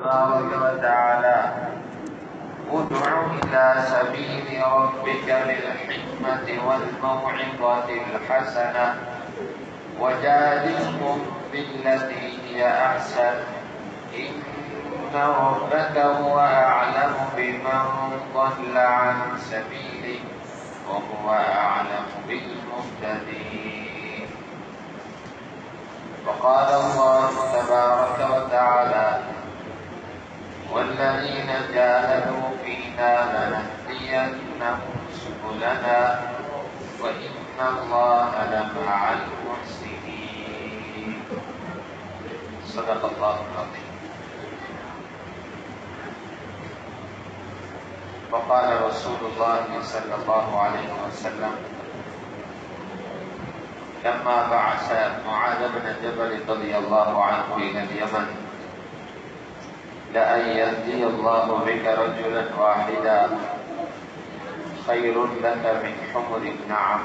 تبارك وتعالى ادع إلى سبيل ربك بالحكمة والموعظة الحسنة وجادلهم بالتي هي أحسن إن ربك هو أعلم بمن ضل عن سبيله وهو أعلم بالمهتدين. وقال الله تبارك وتعالى والذين جاهدوا فينا لنهدينهم سبلنا وإن الله لمع المحسنين. صدق الله العظيم. وقال رسول الله صلى الله عليه وسلم لما بعث معاذ بن جبل رضي الله عنه إلى اليمن لأن يهدي الله بك رجلا واحدا خير لك من حمر النعم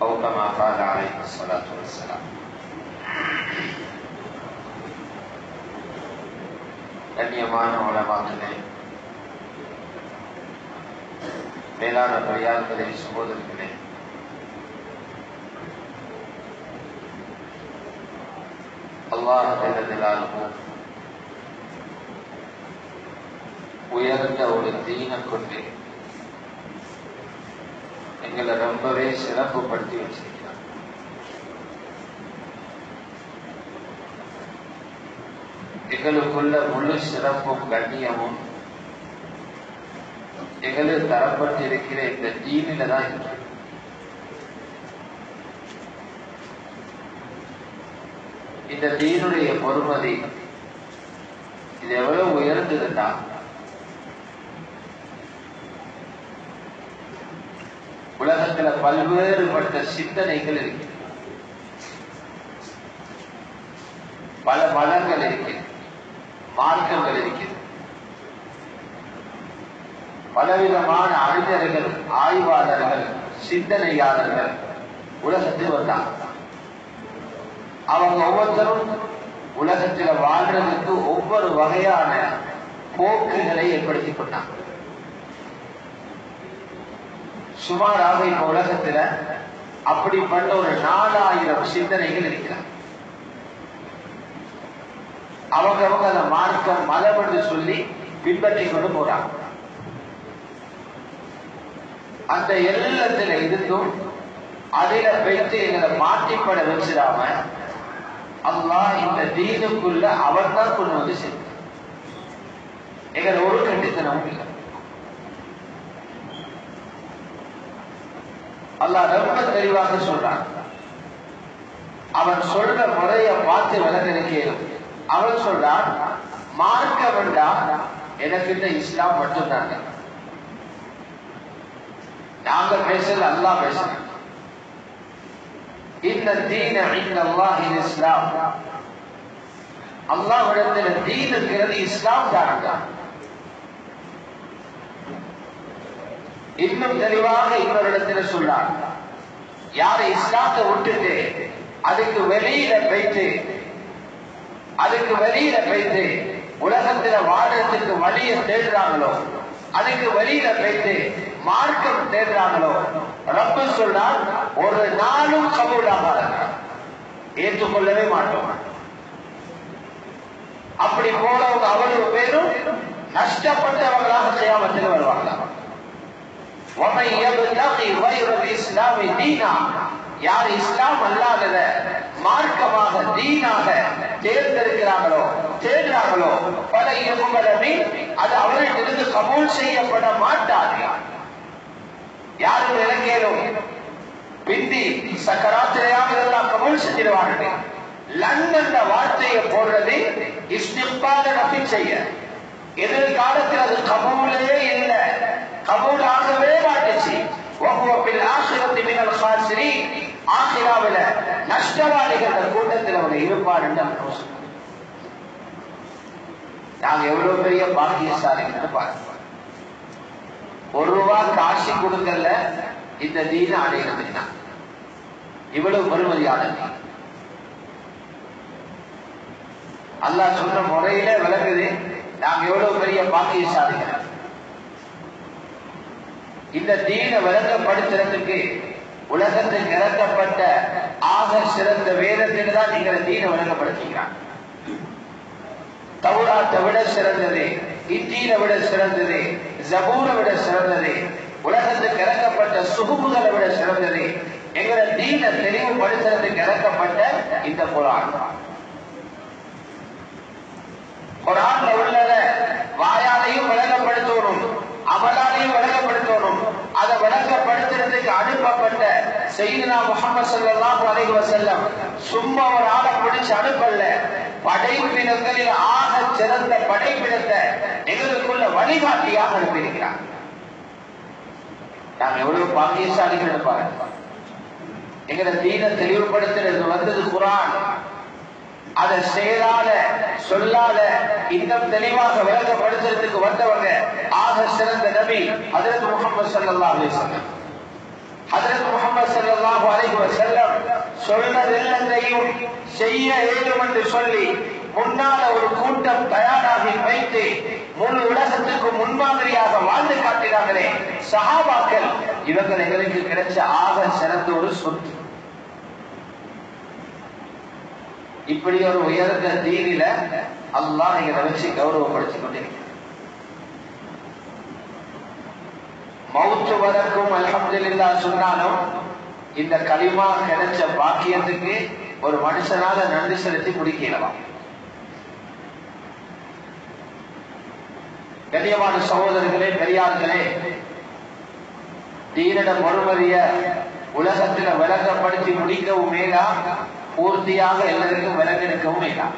أو كما قال عليه الصلاة والسلام. கண்ணியமான உலமாக்களே, மேலான பெரியார்களே, சகோதரர்களே, அல்லாஹ் ஜல்லல்லாஹு உயர்ந்த ஒரு தீனை கொண்டு எங்களை ரொம்பவே சிறப்புப்படுத்தி வச்சிருக்கிறார். எங்களுக்குள்ள முழு சிறப்பும் கண்ணியமும் எங்களுக்கு தரப்பட்டிருக்கிற இந்த தீனில தான் இருக்கு. இந்த தீனுடைய பொறுமதி இது எவ்வளவு உயர்ந்ததுன்னா, உலகத்துல பல்வேறுபட்ட சிந்தனைகள் இருக்கு, பல மதங்கள் இருக்கு, மார்க்கங்கள் இருக்குது, பலவிதமான அறிஞர்கள், ஆய்வாளர்கள், சிந்தனையாளர்கள் உலகத்தில் வந்தாங்க. அவங்க ஒவ்வொருத்தரும் உலகத்தில் வாழ்றதுக்கு ஒவ்வொரு வகையான போக்குகளை ஏற்படுத்திக் கொண்டாங்க. சுமாராக இப்ப உலகத்துல அப்படிப்பட்ட ஒரு 4000 சிந்தனைகள் இருக்கிறார். அவங்க அந்த மார்க்கம் மதம் என்று சொல்லி பின்பற்றி கொண்டு போறாங்க. அந்த எல்லாத்துல இருந்தும் அதில வைத்து எங்களை மாற்றிப்பட வச்சிடாம அல்லாஹ் இந்த தீனுக்குள்ள அவர் தான் கொண்டு வந்து சேர்த்தார். எங்களை ஒரு கண்டித்தனமும் இல்லை. அல்லாஹ் ரொம்ப தெளிவாக சொல்றான். அவன் சொல்ற முறைய பார்த்து விளங்கிருக்கேன். அவன் சொல்றான், மார்க்க வேண்டாம், எனக்கு இந்த இஸ்லாம் மட்டும்தாங்க. நாங்க பேசல, அல்லாஹ் பேசுறேன். இந்த தீன இன்தல்லாஹில் இஸ்லாம், அல்லாஹ்விடத்தில் தீன் இருக்கிறது, இஸ்லாம் தாங்க. இன்னும் தெளிவாக இன்னொரு சொல்றார், யாரை இஸ்லாத்தை விட்டுட்டு அதுக்கு வெளியில வைத்து உலகத்துல வாழறதுக்கு வழியை தேடுறாங்களோ, அதுக்கு வெளியில வைத்து மார்க்கம் தேடுறாங்களோ, ரப்பு சொல்றான், ஒரு நாளும் கபூலாக ஏற்றுக்கொள்ளவே மாட்டோம். அப்படி போனவங்க அவ்வளவு பேரும் நஷ்டப்பட்டவங்களாக கியாமத்தில் வருவாங்க. யார் இஸ்லாம் அல்லாதத மார்க்கமாக தீனாக தேர்ந்தெடுக்கிறார்களோ, தேடுறாங்களோ, பல இயல்புகளை அது அவர்களிலிருந்து கபூல் செய்யப்பட மாட்டார்கள். யாரும் இலங்கையிலும் பிந்தி சக்கராத்திரையாக இதெல்லாம் கபூல் செஞ்சிருவார்கள். லண்டன் வார்த்தையை போடுறது இஸ்திக்பார் நபி செய்ய, எதிர்காலத்தில் அது கபூலே இல்லை, கபூலாகவே மாட்டுச்சு. ஆகிராவில நஷ்டவாதிகள் கூட்டத்தில் அவர் இருப்பார் என்று நாங்க எவ்வளவு பெரிய பாக்கியசாலிகள் பார்க்கிறோம். ₹1 காசு கொடுக்கல இந்த தீன அடைகிறதுனா இவ்வளவு பெருமதியான. அல்லாஹ் சொன்ன முறையில விளங்குது நாங்க எவ்வளவு பெரிய பாக்கியசாலிகள். இந்த தீனை விளங்கப்படுத்துறதுக்கு உலகத்துக்கு இறக்கப்பட்ட ஆக சிறந்த வேதத்தில் தான் நீங்க தீனை விளங்கப்படுத்திக்கிறாங்க. தௌராத்தை விட சிறந்தது, இன்ஜீலை விட சிறந்தது, ஜபூரை விட சிறந்தது, உலகத்துக்கு இறக்கப்பட்ட சுகுபுகளை விட சிறந்தது. எங்களை தீனை தெளிவுபடுத்துறதுக்கு இறக்கப்பட்ட இந்த குர்ஆன். குர்ஆன்ல உள்ளத வாயாலையும் விளங்கப்படுத்தணும், அமலாலையும் விளங்கப்படுத்தணும். அதை விளங்கப்படுத்துறதுக்கு அனுப்பப்பட்ட சய்யிதுனா முஹம்மது ஸல்லல்லாஹு அலைஹி வஸல்லம் சும்மா ஒரு ஆளை பிடிச்சு அனுப்பல. படைப்பினங்களில் ஆக சிறந்த படைப்பினத்தை எங்களுக்குள்ள வழிகாட்டியாக அனுப்பியிருக்கிறார். நாங்க எவ்வளவு பாக்கியசாலிகள் பாருங்க. எங்களை தீனை தெளிவுபடுத்துறது வந்தது குர்ஆன். அதை செயலால சொல்லாத இன்னும் தெளிவாக விளங்கப்படுத்துறதுக்கு வந்தவங்க ஆக சிறந்த நபி ஹஜ்ரத் முஹம்மது ஸல்லல்லாஹு அலைஹி வஸல்லம். ஹஜ்ரத் முஹம்மது ஸல்லல்லாஹு அலைஹி வஸல்லம் சொல்றதெல்லாம் செய்ய ஏதும் என்று சொல்லி முன்னால ஒரு கூட்டம் தயாராகி வைத்து முழு உலகத்துக்கு முன்மாதிரியாக வாழ்ந்து காட்டினாங்களே சஹாபாக்கள். இவங்க எங்களுக்கு கிடைச்ச ஆக சிறந்த ஒரு சொத்து. இப்படி ஒரு உயர்ந்த தீனில அல்லாஹ் எங்களை வச்சு கௌரவப்படுத்திக் கொண்டிருக்கிறார். மௌத்து வரைக்கும் அல்ஹம்துலில்லாஹ் சொன்னாலும் இந்த கலிமா கிடைச்ச பாக்கியத்துக்கு ஒரு மனுஷனால நன்றி செலுத்தி முடிக்கலாம். கண்ணியமான சகோதரர்களே, பெரியார்களே, தீனிட மறுமதிய உலகத்துல விளங்கப்படுத்தி முடிக்கவும் மேலா, பூர்த்தியாக எல்லாருக்கும் விளங்கெடுக்கவும் வேண்டாம்.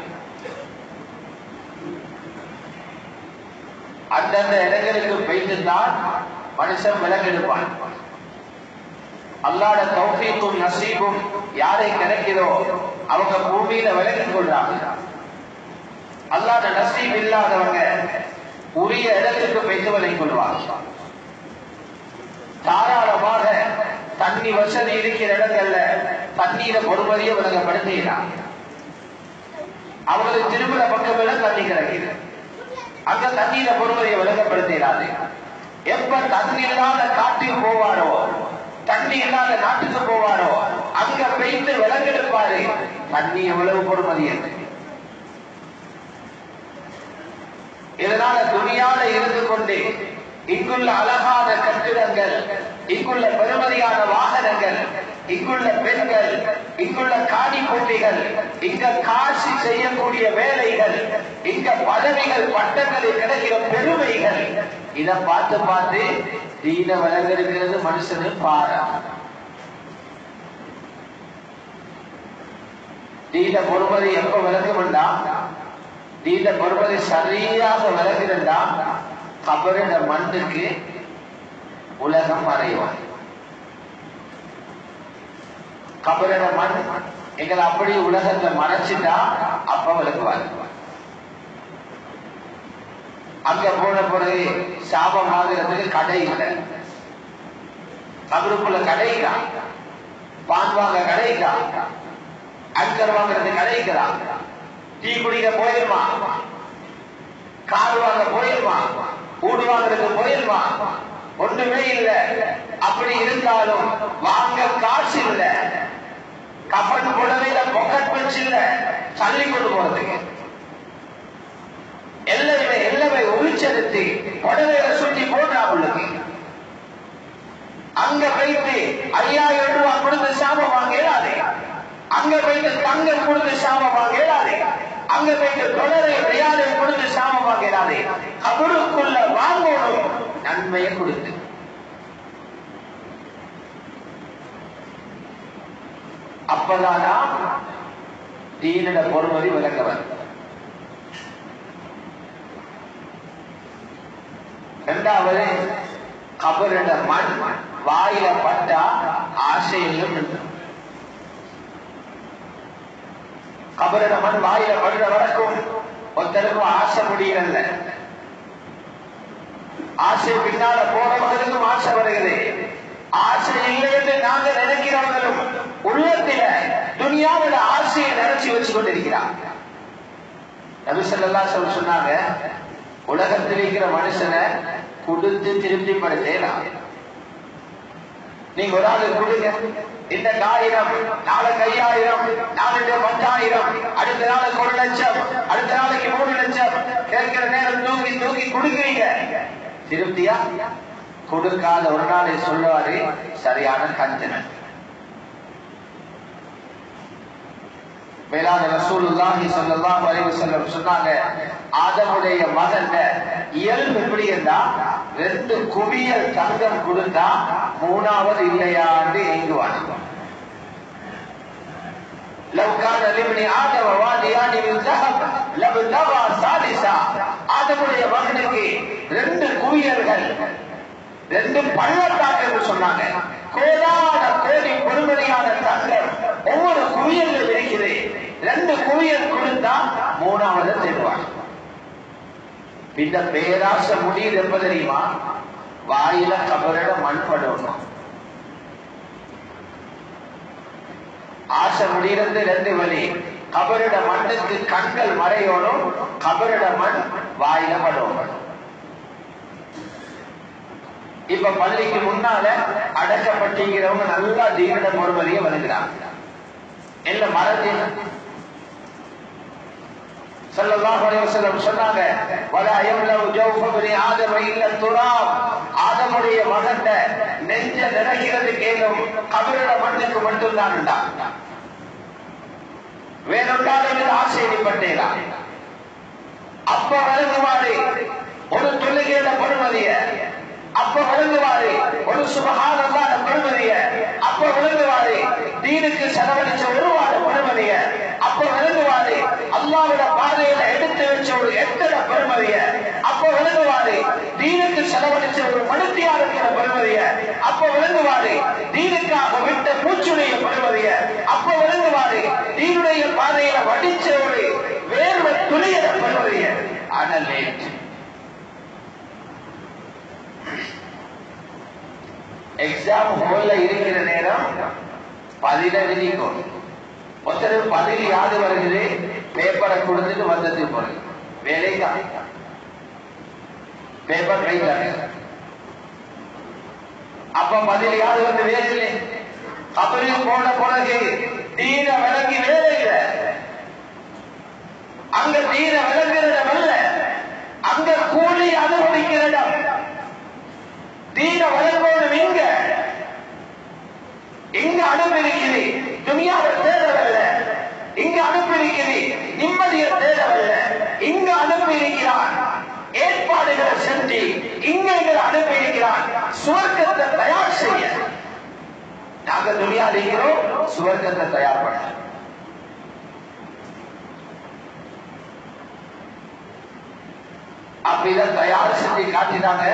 அந்தந்த இடங்களுக்கு பெய்துதான் மனுஷன் விளங்கெடுப்பான். அல்லாஹ்வுடைய தௌஃபீக்கும் நசீபும் யாரை கிடைக்கிறோ அவங்க பூமியில விளங்கிக் கொள்றாங்க. அல்லாஹ்வுடைய நசீப் இல்லாதவங்க உரிய இடத்துக்கு பெய்து விளங்கிக் கொள்வாங்க. தாராளமாக தண்ணி வசதி இருக்கிற இடங்கள்ல தண்ணீரை பொறுமதிய விளங்கப்படுத்தினான். அவங்களுக்கு திருமண பக்கம் எல்லாம் தண்ணி கிடைக்குது, அங்க தண்ணீரை பொறுமதியை விளங்கப்படுத்தினாரு. எப்ப தண்ணி இல்லாத காட்டுக்கு போவாரோ, தண்ணி இல்லாத நாட்டுக்கு போவாரோ, அங்க பெய்து விளங்கெடுப்பாரு தண்ணி எவ்வளவு பொறுமதியது. இதனால துணியால இருந்து கொண்டு இங்குள்ள அழகான கட்டிடங்கள், இங்குள்ள பெருமதியான வாகனங்கள், இங்குள்ள பெண்கள், இங்குள்ள காணி போட்டிகள், இங்க காட்சி செய்யக்கூடிய வேலைகள், இங்க பதவிகள் பட்டங்களில் கிடைக்கிற பெருமைகள், இதை பார்த்து பார்த்து தீன விளங்கிருக்கிறது மனுஷனு பாரா. தீன பொறுமதி எப்ப விளங்கும்டா, தீன பொறுமதி சரியாக விளங்குறா கபரிட மண்ணுக்கு உலகம் மறைவான். கபரிட மண் எங்களை அப்படி உலகத்தை மறைச்சிட்டா அப்ப விளக்குவார். அங்க போன பிறகு சாபம் ஆகிறதுக்கு கடை இல்லை. கபருக்குள்ள கடைக்கிறான், பான் வாங்க கடைக்கிறான், அங்கர் வாங்குறது கடைக்கிறான், டீ குடிக்க போயிருமா, கார் வாங்க போயிருமா, ஊடு வாங்குறது போயிருமா, ஒண்ணுமே இல்ல. அப்படி இருந்தாலும் வாங்க காசு இல்ல, கபன் புடவையில பொக்கட் பச்சு இல்ல, தள்ளி கொண்டு போறதுக்கு எல்லாமே ஒளிச்செலுத்தி புடவையில சுற்றி போடுறா உள்ளது. அங்க போயிட்டு 5000 ரூபாய் கொடுத்து சாபம் வாங்க இயலாது, அங்க போயிட்டு தங்கம் கொடுத்து சாபம் வாங்க இயலாது, அங்க போயிட்டு தொடரை ரியாலை கொடுத்து சாபம் வாங்க இயலாது. கபருக்குள்ள வாங்கணும் நன்மையை கொடுத்து. அப்பதானா தீனிட பொறுமதி விளங்கவர். இரண்டாவது, கபரிட மண் வாயில பட்டா ஆசையிலும் நின்று. கபரிட மண் வாயில படுற வரைக்கும் ஒருத்தருக்கும் ஆசை முடியல. ஆசை பின்னால போறவங்களுக்கும் ஆசை வருகிறது. ஆசை இல்லை என்று நாங்கள் நினைக்கிறவர்களும் உள்ளத்தில துனியாவோட ஆசையை நினைச்சு வச்சு கொண்டிருக்கிறார். நபி ஸல்லல்லாஹு அலைஹி வஸல்லம் சொன்னாங்க, உலகத்தில் இருக்கிற மனுஷனை கொடுத்து திருப்திப்படுத்தலாம். நீங்க ஒரு ஆளு கொடுங்க, இந்த 1000, நாளைக்கு 5000, நாளைக்கு 5000, அடுத்த நாளைக்கு 1 லட்சம், அடுத்த நாளைக்கு 3 லட்சம், கேட்கிற நேரம் தூக்கி தூக்கி கொடுக்குறீங்க. திருப்தியா? கொடுக்காத ஒரு நாளை சொல்லுவாரு சரியான கஞ்சனன். மேலான ரசூலுல்லாஹி ஸல்லல்லாஹு அலைஹி வஸல்லம் சொன்னாங்க, ஆதமுடைய மகன் இயல்பு எப்படி இருந்தா 2 குவியல் தங்கம் கொடுத்தா 3வது இல்லையாண்டு ஏங்குவான். لو كان لابن آدم واديان من ذهب لابتغى ثالثا. ஆதமுடைய மகனுக்கு 2 குவியல்கள், 2 பள்ளத்தாக்குன்னு சொன்னாங்க. கோடான கோடி பெருமதியான தங்கம் ஒவ்வொரு குவியல் இருக்குது. 2 குவியல் கொடுத்தா 3வது தேடுவாங்க. இந்த பேராசை முடியுது எப்ப தெரியுமா? வாயில கபரிட மண் படணும். ஆசை முடிகிறது 2 வழி. கபரிட மண்ணுக்கு கண்கள் மறையோடும், கபரிட மண் வாயில படணும். இப்ப பள்ளிக்கு முன்னால அடக்கப்பட்டிருக்கிறவங்க நல்லா தீவிர பொறுமதியை வருகிறாங்க. என்ன மரத்தின் ஸல்லல்லாஹு அலைஹி வஸல்லம் சொன்னாங்க, வலா யம்லு ஜௌஃப பனி ஆதம இல்ல துராப். ஆதமுடைய மகன் நெஞ்ச நிறைகிறது கேளும் கபரிட மண்ணுக்கு மட்டும்தான். வேறொன்றாலும் ஆசைப்பட்டேனா அப்ப வழங்குவாரு ஒரு தொழுகையில பொறுமதிய, அப்ப விளங்குவாரு ஒரு சுபஹானல்லாஹ் பெருமதிய, அப்ப விளங்குவாரு தீனுக்கு செலவழிச்ச ஒரு வார பெருமதிய, அப்ப விளங்குவாரு அல்லாஹ்வுடைய பாதையில எடுத்து வச்ச ஒரு எத்தனை பெருமதிய, அப்ப விளங்குவாரு தீனுக்கு செலவழிச்ச ஒரு மனுத்தியாருக்கிற பெருமதிய, அப்ப விளங்குவாரு தீனுக்காக விட்ட மூச்சுடைய பெருமதிய, அப்ப விளங்குவாரு தீனுடைய பாதையில வடிச்ச ஒரு வேர்வை துளியிட பெருமதிய. ஆனால் எக்ஸாம் ஹால்ல இருக்கிற நேரம் 10 எழுதிக்கும். ஒருத்தர் 10 யாது வருகிறது, பேப்பரை கொடுத்துட்டு வந்தது போறது வேலைதான். பேப்பர் கைதாங்க. அப்ப 10 யாது வந்து வேலை கபரில் போன பிறகு தீன விளங்கி வேலை இல்லை. அங்க தீன விளங்குற அல்ல, அங்க கூலி அனுபவிக்கிற இடம். தீன வளர்வோடு இங்க அனுப்பியிருக்கிறது, துனியாவை தேடவல்ல. இங்க அனுப்பியிருக்கிறது, நிம்மதியை தேடவல்ல. இங்க அனுப்பியிருக்கிறான் ஏற்பாடுகளை செஞ்சு, இங்க அனுப்பியிருக்கிறான் சுவர்க்கத்தை தயார் செய்ய. நாங்க துனியா இருக்கிறோம், சுவர்க்கத்தை தயார் பண்ண. அப்படிதான் தயார் செஞ்சு காட்டினாங்க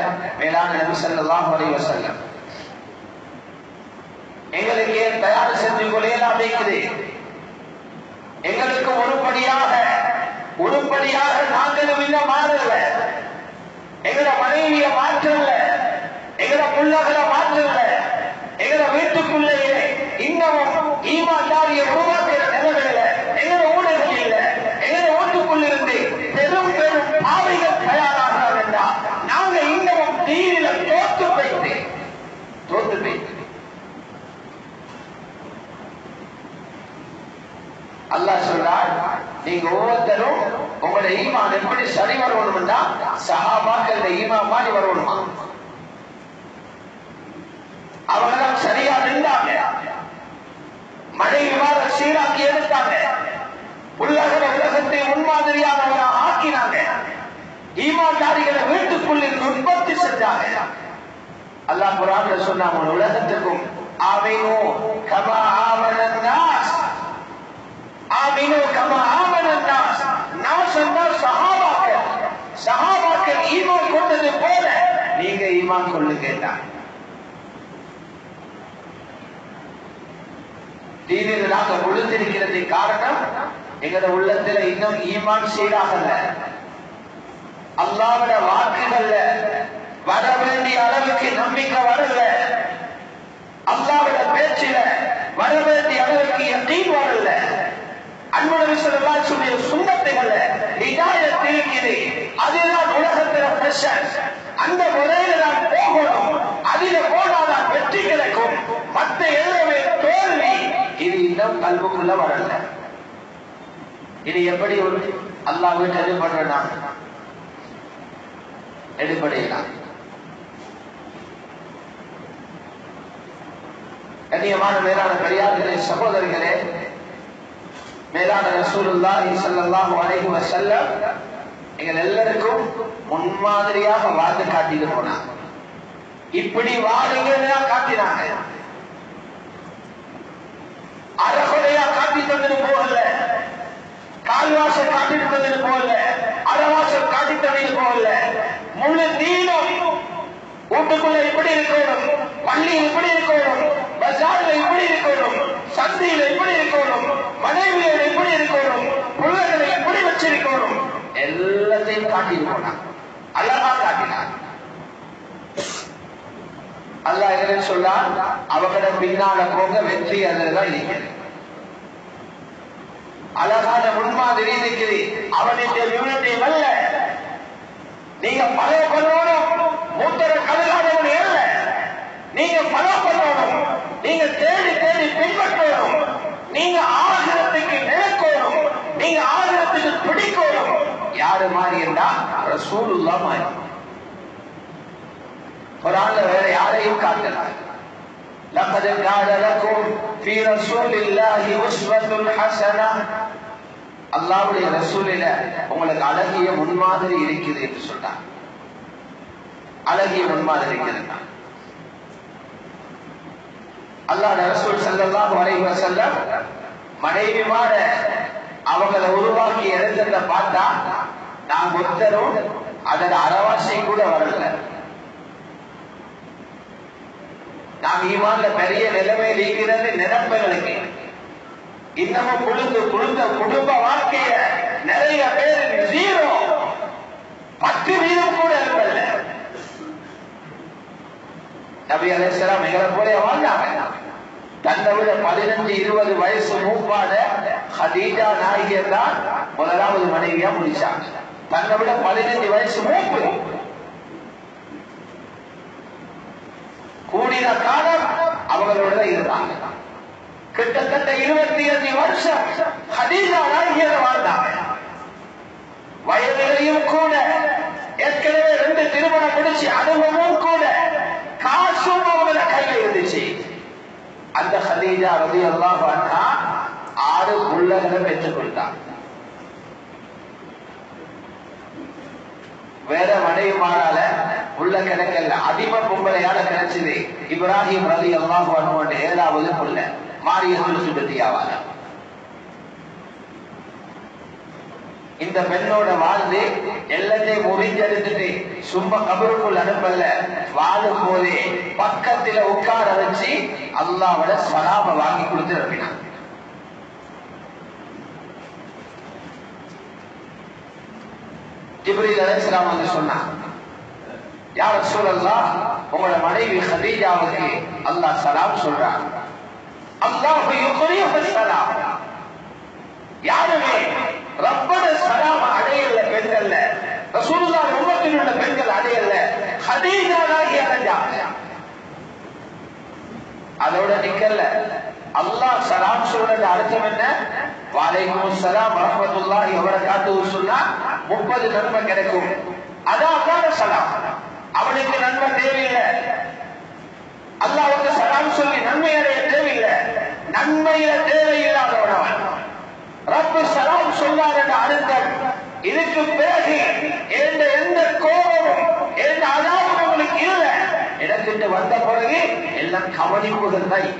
மேலான நபி ஸல்லல்லாஹு அலைஹி வஸல்லம். எங்களுக்கு ஏன் தயார் செஞ்சு கொள்ளலாம் இருக்குது? எங்களுக்கு உருப்படியாக நாங்களும் இன்னும் மாறல. எங்கள மனைவிய மாற்றல, எங்கள பிள்ளைகளை மாற்றல, எங்கள வீட்டுக்குள்ளேயே இன்னமும் ஈமான்தாரிய உருவாக்குற நிலைமையில எங்கள ஊழல் இல்ல. எங்கள வீட்டுக்குள்ள இருந்து பெரும் பெரும் பாவைகள் தயாராக வேண்டாம். நாங்க இன்னமும் தீரில தோத்து போயிட்டு அல்லாஹ் சொல்றார், நீங்க ஒவ்வொருத்தரும் உங்களோட ஈமான் எப்படி சரி வரணும்னா சஹாபாக்கள் ஈமான் மாதிரி வரணுமா? அவங்கதான் சரியா நின்றாங்க, மனைவி மாற சீராக்கி எடுத்தாங்க, உலகத்தை முன்மாதிரியாக ஆக்கினாங்க, ஈமான்தாரிகளை வீட்டுக்குள்ளில் உற்பத்தி செஞ்சாங்க. அல்லாஹ் குர்ஆன்ல சொன்னாங்க, உலகத்துக்கும் ஆமீனு கமா ஆமனன் நாஸ், ஆமீனு கமா ஆமனன் நாஸ். நாஸ் என்றால் சஹாபாக்கள் ஈமான் கொண்டது போல நீங்க ஈமான் கொள்ளுங்க. தீனில் நாங்க விழுந்திருக்கிறது காரணம் எங்களோட உள்ளத்துல இன்னும் ஈமான் சீராகல. அல்லாஹ்வுடைய வாக்குகள்ல வர வேண்டிய அளவுக்கு நம்பிக்கை வரல. அல்லாஹ்வுடைய பேச்சில வர வேண்டிய அளவுக்கு யகீன் வரல. அன்பு நபி ஸல்லல்லாஹு அலைஹி வஸல்லம் சுன்னத்துகளை ஹிதாயத் இருக்குது. அதுதான் உலகத்துல ஃபேஷன். அந்த முறையில நான் போகணும், அதில போனாதான் வெற்றி கிடைக்கும், மற்ற எல்லாமே தோல்வி. இது இன்னும் கல்புக்குள்ள வரல. இது எப்படி ஒரு அல்லாஹ் வீட்டு எதிர்படுறா எடுபடையலாம். கண்ணியமான மேலான பெரியார்களே, சகோதரர்களே, மேலான ரசூலுல்லாஹி ஸல்லல்லாஹு அலைஹி வஸல்லம் எங்கள் எல்லாருக்கும் முன்மாதிரியாக வாழ்ந்து காட்டிட்டு போனாங்க. இப்படி வாழுங்க காட்டினாங்க. அறகுறையா காட்டி தந்தது போகல, கால்வாசல் காட்டிட்டு தந்தது போகல, அறவாசல் காட்டி தந்தது போகல. முழு தீனம் வீட்டுக்குள்ள இப்படி இருக்கணும், பள்ளியில் இப்படி இருக்கணும், பஜார்ல இப்படி இருக்கணும், சந்தையில் எப்படி இருக்கணும், மனைவியோட எப்படி இருக்கணும், பிள்ளைகளை எப்படி வச்சிருக்கணும், எல்லாத்தையும் காட்டிட்டு போனான். அழகா காட்டினான். அல்லாஹ் என்ன சொல்றான்? அவங்கள பின்னால போங்க, வெற்றி அதுதான் இருக்கிறது. அழகான முன்மாதிரி இருக்குது. அவனுடைய யூனிட்டையும் அல்ல, நீங்க பழைய பண்ணணும், மூத்தர கலகாதவன் அல்ல, நீங்க பல பண்ணணும், நீங்க தேடி தேடி பின்பற்றணும், நீங்க ஆகிரத்துக்கு நினைக்கணும், நீங்க ஆகிரத்துக்கு பிடிக்கணும். யாரு மாதிரி என்றா ரசூலுல்லாஹ் மாதிரி. குர்ஆன்ல வேற யாரையும் காட்டல. لقد كان لكم في رسول الله أسوة حسنة. அல்லாஹ்வுடைய ரசூலில உங்களுக்கு அழகிய முன்மாதிரி இருக்குது என்று சொன்னார். அழகிய முன்மாதிரி இருக்கிறது. அல்லாஹ் ரசூல் ஸல்லல்லாஹு அலைஹி வஸல்லம் மனைவிமார அவங்களை உருவாக்கி எழுந்தத பார்த்தா நாங்க ஒருத்தரும் அதன் அறவாசை கூட வரல. நாம் ஈமான்ல பெரிய நிலைமையில் இருக்கிறது நிரப்பங்களுக்கு. இன்னமும் குழுந்த குடும்ப வாழ்க்கைய நிறைய பேர் 0, 10% கூட இருக்கல. நபி அலைஹிஸ்ஸலாம் எங்களை போல வாழ்ந்தாங்க. தன்னை விட 15-20 வயசு மூப்பான ஹதீஜா நாயகியர் தான் முதலாவது மனைவியா முடிச்சாங்க. தன்னை விட 15 வயசு மூப்பு. கூடின காலம் அவங்களோட இருந்தாங்க. கிட்டத்தட்ட 25 வருஷம் ஹதீஜா நாயகியர் வாழ்ந்தாங்க. வயதிலையும் கூட ஏற்கனவே 2 திருமணம் முடிச்சு அனுபவமும் கூட, காசும் அவங்கள கையில இருந்துச்சு. அந்த ஹதீஜா ரலியல்லாஹு அன்ஹா 6 புள்ளகளை பெற்றுக் கொண்டார். வேற மனைவிமாரால உள்ள கிடைக்கல, அதிம பொம்பளையால கிடைச்சது இப்ராஹிம் ரலியல்லாஹு அன்ஹு 7வது புள்ள மாரியத்துல் சுபதியாவால. இந்த பெண்ணோட வாழ்ந்து எல்லாத்தையும் முறிஞ்செடுத்துட்டு சும்மா கபருக்குள் அனுப்பல, வாழும் போதே பக்கத்துல உட்கார வச்சு அல்லாஹ்வோட சலாம வாங்கி கொடுத்து அனுப்பினான். ஜிப்ரீல் அலைஹிஸ்ஸலாம் வந்து சொன்னான், யா ரசூலல்லாஹ், உங்களோட மனைவி ஹதீஜாவுக்கு அல்லாஹ் சலாம் சொல்றான். அல்லாஹ் யுக்ரிஹு ஸலாம். யாருமே ரப்பட சலாம் அடையல பெண்கள்ல, ரசூலுல்லாஹ் உம்மத்தில் உள்ள பெண்கள் அடையல, ஹதீஜா நாயகி அடைஞ்சாங்க. அதோட நிக்கல, அல்லாஹ் சலாம் சொல்றது அர்த்தம் என்ன? வலைக்கும் ஸலாம் வரஹ்மத்துல்லாஹி வ பரகாத்துஹு சொன்னா 30 நன்மை கிடைக்கும். அதான் சலாம். அவனுக்கு நன்மை தேவையில்லை, அல்லாஹ்வுக்கு சலாம் சொல்லி நன்மை அடைய தேவையில்லை. நன்மையில தேவையில்லாதவன் ரப்பு சலாம் சொன்னார் என்ற அர்த்தம். இதுக்கு பிறகு எந்த கோபமும் எந்த அதாவும் உங்களுக்கு இல்லை. இடத்திட்டு வந்த பிறகு எல்லாம் கவனிப்புகள் தான்.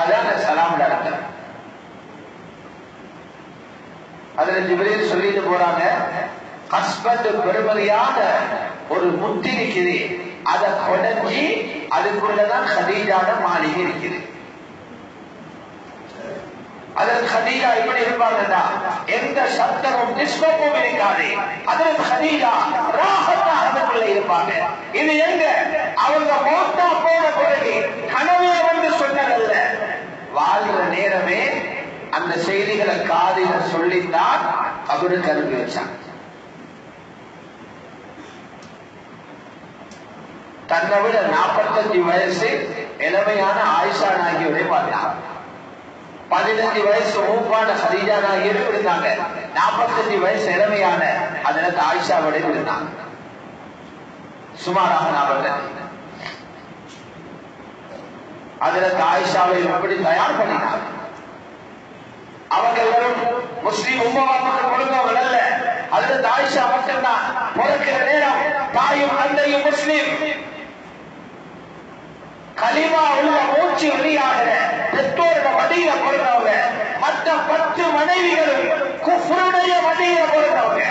அதான் சலாம் அர்த்தம். அதுல ஜிப்ரீல் சொல்லிட்டு போறாங்க, கஸ்பத் பெருமதியான ஒரு முத்தி இருக்குது, அதை கொடைஞ்சி அதுக்குள்ளதான் ஹதீஜான மாளிகை இருக்குது. அதற்கு ஹதீஜா எப்படி இருப்பாங்கன்னா எந்த சத்தமும் டிஸ்டர்பும் இருக்காது. அதற்கு ஹதீஜா ராஹத்தா அதுக்குள்ள இருப்பாங்க. இது எங்க அவங்க மௌத்தா போன பிறகு கனவே வந்து சொன்னதல்ல, வாழ்ற நேரமே அந்த செய்திகளை காதில சொல்லித்தான் அவருக்கு அனுப்பி வச்சாங்க. தன்னை விட 45 வயசு இளமையான ஆயிஷா நாயகியோட பார்த்தாங்க. 15 வயசு மூப்பான ஹதீஜா நாயகியோட இருந்தாங்க. 45 வயசு இளமையான ஹஜ்ரத் ஆயிஷாவோட இருந்தாங்க. சுமாராக 40. ஹஜ்ரத் ஆயிஷாவை எப்படி தயார் பண்ணினாங்க? அவங்க எல்லாரும் முஸ்லிம் உம்மவாக்களுக்கு கொடுத்தவங்க அல்ல. ஹஜ்ரத் ஆயிஷா மட்டும்தான் பிறக்கிற நேரம் தாயும் தந்தையும் முஸ்லிம், கலிமா உள்ள மூச்சு வெளியாகிற பெற்றோரோட வடியில பிறந்தவங்க. மற்ற 10 மனைவிகளும் குஃப்ருடைய வடியில பிறந்தவங்க.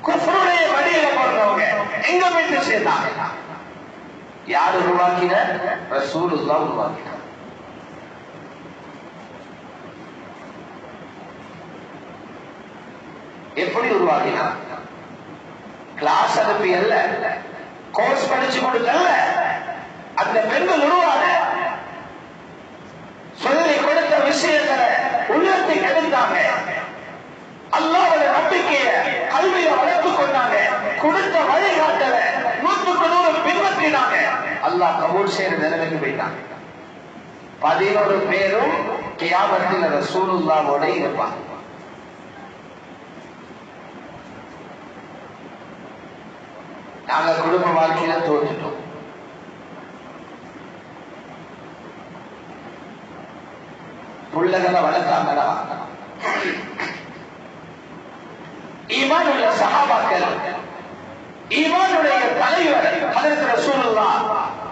குஃப்ருடைய வடியில பிறந்தவங்க எங்க வீட்டு சேர்ந்தாங்க? யார் உருவாக்கின? ரசூலுல்லாஹ் உருவாக்கினார். எப்படி உருவாக்கினார்? கிளாஸ் அனுப்பி அல்ல, கோர்ஸ் படிச்சு கொடுத்தல்ல, அந்த பெண்கள் உருவாக சொல்லி கொடுத்த விஷயங்களை உள்ளத்துக்கு எடுத்தாங்க. அல்லாஹ்வுடைய நம்பிக்கையை கல்வியை வளர்த்துக் கொண்டாங்க. கொடுத்த வழிகாட்டலை 100க்கு 100 பின்பற்றினாங்க. அல்லாஹ் கபூல் செய்யற நிலைமைக்கு போயிட்டாங்க. 11 பேரும் கியாமத்தில் ரசூலுல்லாஹ்வோட இருப்பாங்க. நாங்க குடும்ப வாழ்க்கையில தோற்றுட்டோம். புள்ளகளை வளர்த்தாங்களா? ஈமான் உள்ள சஹாபாக்கள், ஈமானுடைய தலைவர் ஹஜ்ரத் ரசூலுல்லாஹ்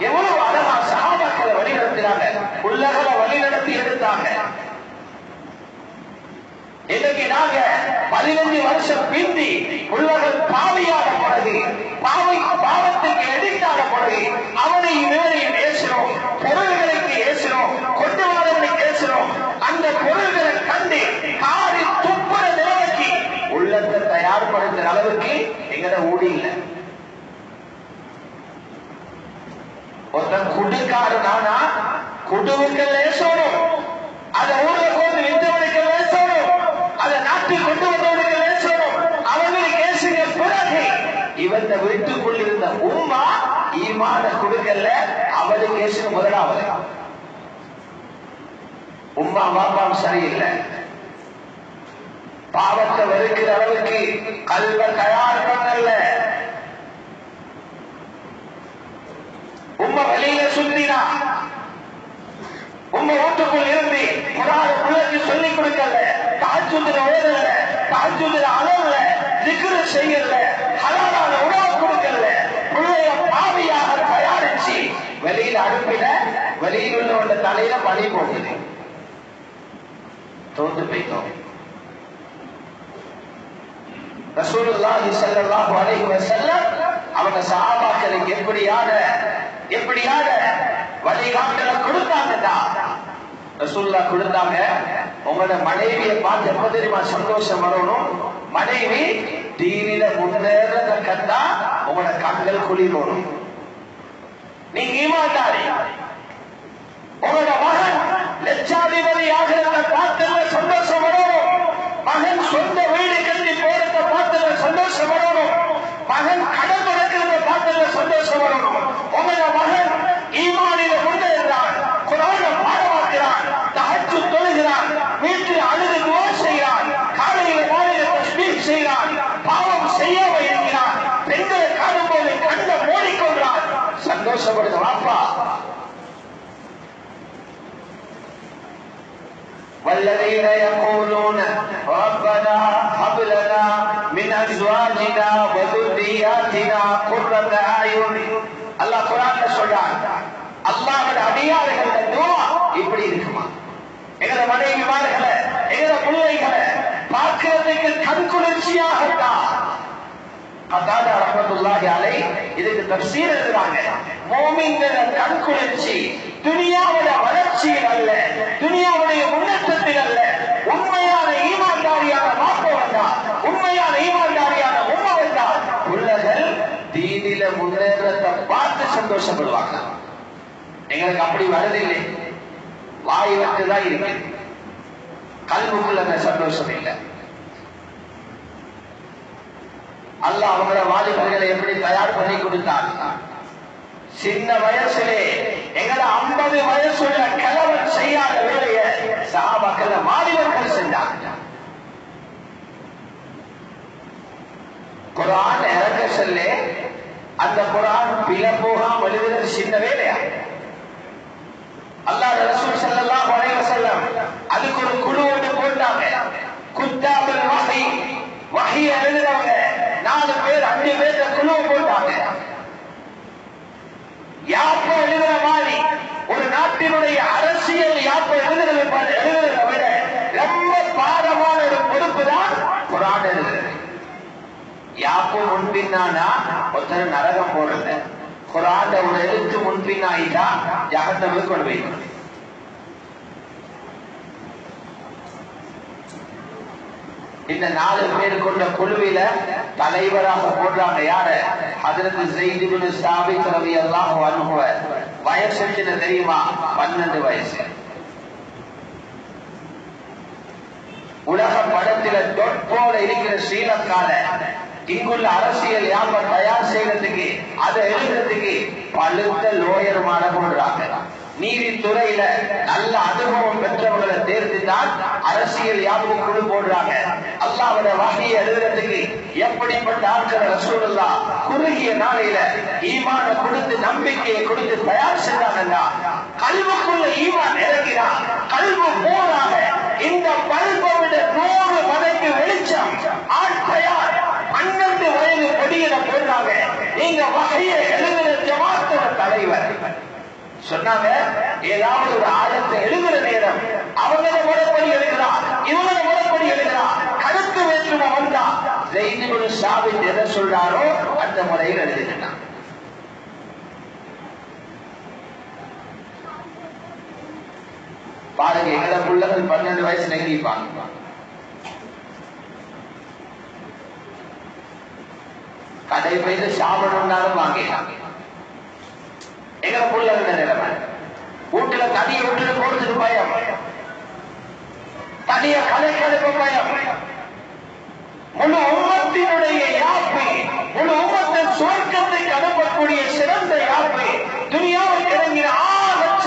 எவ்வளவு அழகா சஹாபாக்களை வழிநடத்தினாங்க, புள்ளகளை வழிநடத்தி எடுத்தாங்க. இன்னைக்கு நாங்க 15 வருஷம் பிந்தி உள்ளவர்கள் பாவியாக பிறகு, பாவத்துக்கு எதிர்த்தான பிறகு அவனை வேலையில் ஏசினோம், பொருள்களுக்கு ஏசினோம், கொண்டு வரவனுக்கு ஏசினோம். அந்த பொருள்களை கண்டு காரி துப்புற நிலைமைக்கு உள்ளத்தை தயார்படுத்துற அளவுக்கு எங்கட ஊடி இல்லை. ஒருத்தன் குடுக்காரனானா குடுவுக்கள் ஏசணும், அதை ஊர்ல போது வித்தவனுக்கு ஏசணும், அதை நாட்டில் கொண்டு வந்தவனுக்கு ஏசணும். அவங்களுக்கு ஏசுங்க பிறகு இவன் வீட்டுக்குள் இருந்த உம்மா ஈமான கொடுக்கல, அவளுக்கு ஏசுங்க முதலாவது. உம்மா பாப்பாம் சரியில்லை, பாவத்தை வெறுக்கிற அளவுக்கு கல்வ தயார் பண்ணல. உம்மா வெளியில சுத்தினா, உம்மா வீட்டுக்குள் இருந்து பிள்ளைக்கு சொல்லிக் கொடுக்கல, தாஜ்ஜுதுல ஓடல, தாஜ்ஜுதுல அளவுல, திக்ரு செய்யல, ஹலாலான உணவு கொடுக்கல, பிள்ளைய பாவியாக தயாரிச்சு வெளியில அனுப்பின. வெளியில் உள்ளவங்க தலையில பணி போகுது. தோன்று போயிட்டோம். ரசூலுல்லாஹி ஸல்லல்லாஹு அலைஹி வஸல்லம் அவங்க சஹாபாக்களுக்கு எப்படியான வழிகாட்டல கொடுத்தாங்கடா. ரசூலுல்லாஹ் கொடுத்தாங்க, உங்களோட மனைவியை பார்த்து எப்ப தெரியுமா சந்தோஷம் வரணும்? மனைவி தீனில முன்னேறத கண்டா உங்களோட கண்கள் குளிரணும். நீங்க ஈமான்தாரி, உங்களோட மகன் லட்சாதிபதி ஆகிறத பார்த்ததுல சந்தோஷம் வரணும். மகன் சொந்த வீடு கட்டி போறத பார்த்ததுல சந்தோஷம் வரணும். மகன் கடன் நடக்கிறத பார்த்ததுல சந்தோஷம் வரணும். உங்களோட மகன் ஈமானில முன்னேறான், குர்ஆனை பாடமாக்குறான், தஹஜ்ஜுத் தொழுகிறான், வீட்டில் அழுது துஆ செய்கிறான், காலையில மாலையில தஸ்பீஹ் செய்கிறான், பாவம் செய்யாம இருக்கிறான், பெண்களை காணும்போது கண்ணை மூடிக்கொள்றான். சந்தோஷப்படுது வாப்பா. والذين يقولون ربنا هب لنا من ازواجنا وذرياتنا قرة اعين. அல்லாஹ் குர்ஆன்ல சொல்றான், அல்லாஹ்வுடைய அடியார்களோட துஆ இப்படி இருக்குமா? எங்கட மனைவிமார்களை, எங்கட பிள்ளைகளை பார்க்கிறதுக்கு கண்குளிர்ச்சியாக இருக்கா? கதாதா ரஹ்மத்துல்லாஹி அலைஹி இதுக்கு தஃசீர் எழுதுறாங்க. மூமின்கள கண்குளிர்ச்சி துனியாவுடைய வளர்ச்சியில் அல்ல, துனியாவுடைய முன்னேற்றத்தில் அல்ல. உண்மையான ஈமான்தாரியான மாப்ப வந்தா, உண்மையான ஈமான்தாரியான உம்மா வந்தா உள்ளகள் தீனில முன்னேற்றத்தை பார்த்து சந்தோஷப்படுவாங்க. எங்களுக்கு அப்படி வரதில்லை, வாய் வச்சுதான் இருக்கு. கல்வுக்குள்ள அந்த சந்தோஷம் இல்லை. அல்லாஹ் அவங்கள வாலிபர்களை எப்படி தயார் பண்ணி கொடுத்தார். சின்ன வயசுலே எங்களை 50 வயசுள்ள கிழவன் செய்யாத வேலைய சஹாபாக்கள் வாலிபர்கள் செஞ்சாங்க. குர்ஆன் இறக்க சொல்ல அந்த குர்ஆன் பிழை போகாம எழுதுறது சின்ன வேலையா? அல்லாஹ் ரசூல் ஸல்லல்லாஹு அலைஹி வஸல்லம் அதுக்கு ஒரு குழு ஒன்று போட்டாங்க. குத்தாபுல் வஹி, வஹி எழுதுறவங்க 4 பேர் 5 பேர் குழு போட்டாங்க. யாப்ப எழுதுற மாதிரி ஒரு நாட்டினுடைய அரசியல் யாப்ப எழுதுறதை விட ரொம்ப பாரமான ஒரு பொறுப்பு தான் குர்ஆன் எழுதுறது. யாப்பு முன்பின்னானா ஒருத்தர் நரகம் போறது, குர்ஆன் ஒரு எழுத்து முன்பின்னாயிட்டா ஜஹன்னமுக்கு கொண்டு வைக்கணும். இந்த 4 பேர் கொண்ட குழுவில தலைவராக போடுறாங்க யார? ஹஜ்ரத் ஸைத் இப்னு சாபித் ரலியல்லாஹு அன்ஹு. வயசு என்ன தெரியுமா? 12 வயசு. உலக படத்துல டொட் போல இருக்கிற ஸ்ரீலங்கால இங்குள்ள அரசியல் யாப்ப தயார் செய்யறதுக்கு அதை எழுதுறதுக்கு பழுத்த லோயர்மான போடுறாங்க. நீதித்துறையில நல்ல அனுபவம் பெற்றவர்களை தேர்ந்துதான் அரசியல் யாவும் குழு போடுறாங்க. அல்லாஹ்வுடைய வஹியை எழுதுறதுக்கு எப்படிப்பட்ட ஆட்கள் ரசூலுல்லாஹ் குறுகிய நாளையில ஈமான கொடுத்து நம்பிக்கையை கொடுத்து தயார் செஞ்சாங்கன்னா கல்வுக்குள்ள ஈமான் இறங்கினா கல்வு போராக இந்த பல்பை விட 100 மடங்கு வெளிச்சம் ஆள் தயார். 12 வயது பொடியில போடுறாங்க. நீங்க வஹியை எழுதுற ஜமாத்தோட தலைவர் சொன்னாங்க, ஏதாவது ஒரு ஆழத்தை எழுதுற நேரம் அவங்கள முறைப்படி எழுதுறான், இவங்கள முறைப்படி எழுதுறான், கருத்து வேற்றுமை வந்தா ஸைத் இப்னு சாபித் எதை சொல்றாரோ அந்த முறையில் எழுதினான். பாருங்க, எங்களை பிள்ளைகள் 12 வயசு நெகிழ்ப்பாங்க. கடை போயிட்டு சாப்பிடணும்னாலும் வாங்கிட்டாங்க. எங்க பிள்ளைகள் நிலைமை வீட்டுல தனியை விட்டுட்டு போறதுக்கு பயம், தனிய கலைக்கெடுப்பு பயம். முழு உம்மத்தினுடைய யாப்பை, முழு உம்மத்தின் சுவர்க்கத்தை அனுப்பக்கூடிய சிறந்த யாப்பை துனியாவில் இறங்கின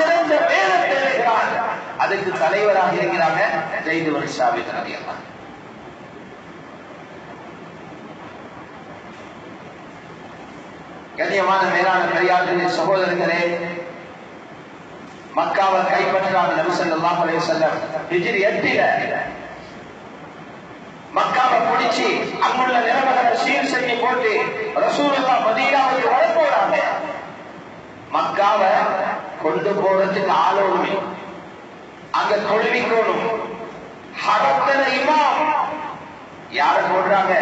சிறந்த வேதத்தை எழுதுகிறார். அதுக்கு தலைவராக இருக்கிறாங்க ஸைத் இப்னு சாபித் ரலியல்லாஹு. கண்ணியமான மேலான பெரியார்களே, சகோதரர்களே, மக்காவை கைப்பற்றாங்க நபி ஸல்லல்லாஹு அலைஹி வஸல்லம். ஹிஜ்ரி 8 மக்காவை பிடிச்சி அங்குள்ள நிலவரங்களை சீர் செஞ்சு போட்டு ரசூலுல்லாஹ் மதீனாவுக்கு வர போறாங்க. மக்காவை கொண்டு போறதுக்கு ஆளோடுமே அங்க தொழுவிக்கணும். ஹரத்தன இமாம் யார போடுறாங்க?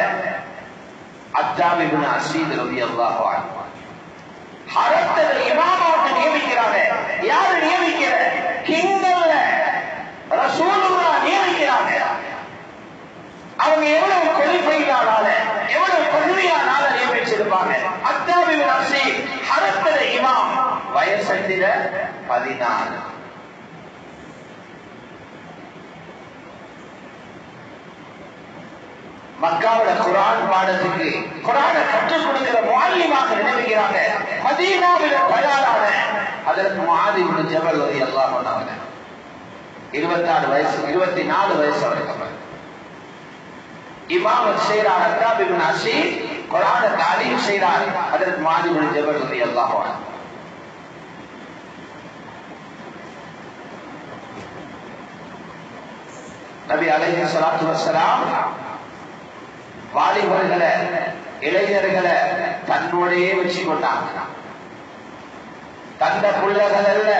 அத்தாப் இப்னு அஸீத் ரலியல்லாஹு அன்ஹு. ஹரத்தன இமாமாவை நியமிக்கிறாங்க. யாரு நியமிக்கிற? கிங்கல்ல ரசூலுல்லாஹ் நியமிக்கிறாங்க. அவங்க எவ்வளவு கொள்கையானால, எவ்வளவு கொள்கையானால நியமிச்சிருப்பாங்க. அத்தாப் இப்னு அஸீத் ஹரத்தன இமாம், வயசு 14. மக்காவோட குர்ஆன் பாடத்துக்கு குர்ஆனை கற்றுக் கொடுக்கிற முஅல்லிமாக நியமிக்கிறாங்க. மதீனாவில் தயாரான ஹஜ்ரத் முஆத் இப்னு ஜபல் ரலியல்லாஹு அன்ஹு 24 வயசு, 24 வயசு வரைக்கும் இமாமத் செய்றார். அத்தாப் இப்னு அஸீத் குர்ஆனை தாலீம் செய்றார். ஹஜ்ரத் முஆத் இப்னு ஜபல் ரலியல்லாஹு அன்ஹு. நபி அலைஹி ஸலாத்து வஸ்ஸலாம் வாலிபர்களை, இளைஞர்களை தன்னோடையே வச்சு கொண்டாங்க. தந்த புள்ளகள் அல்ல,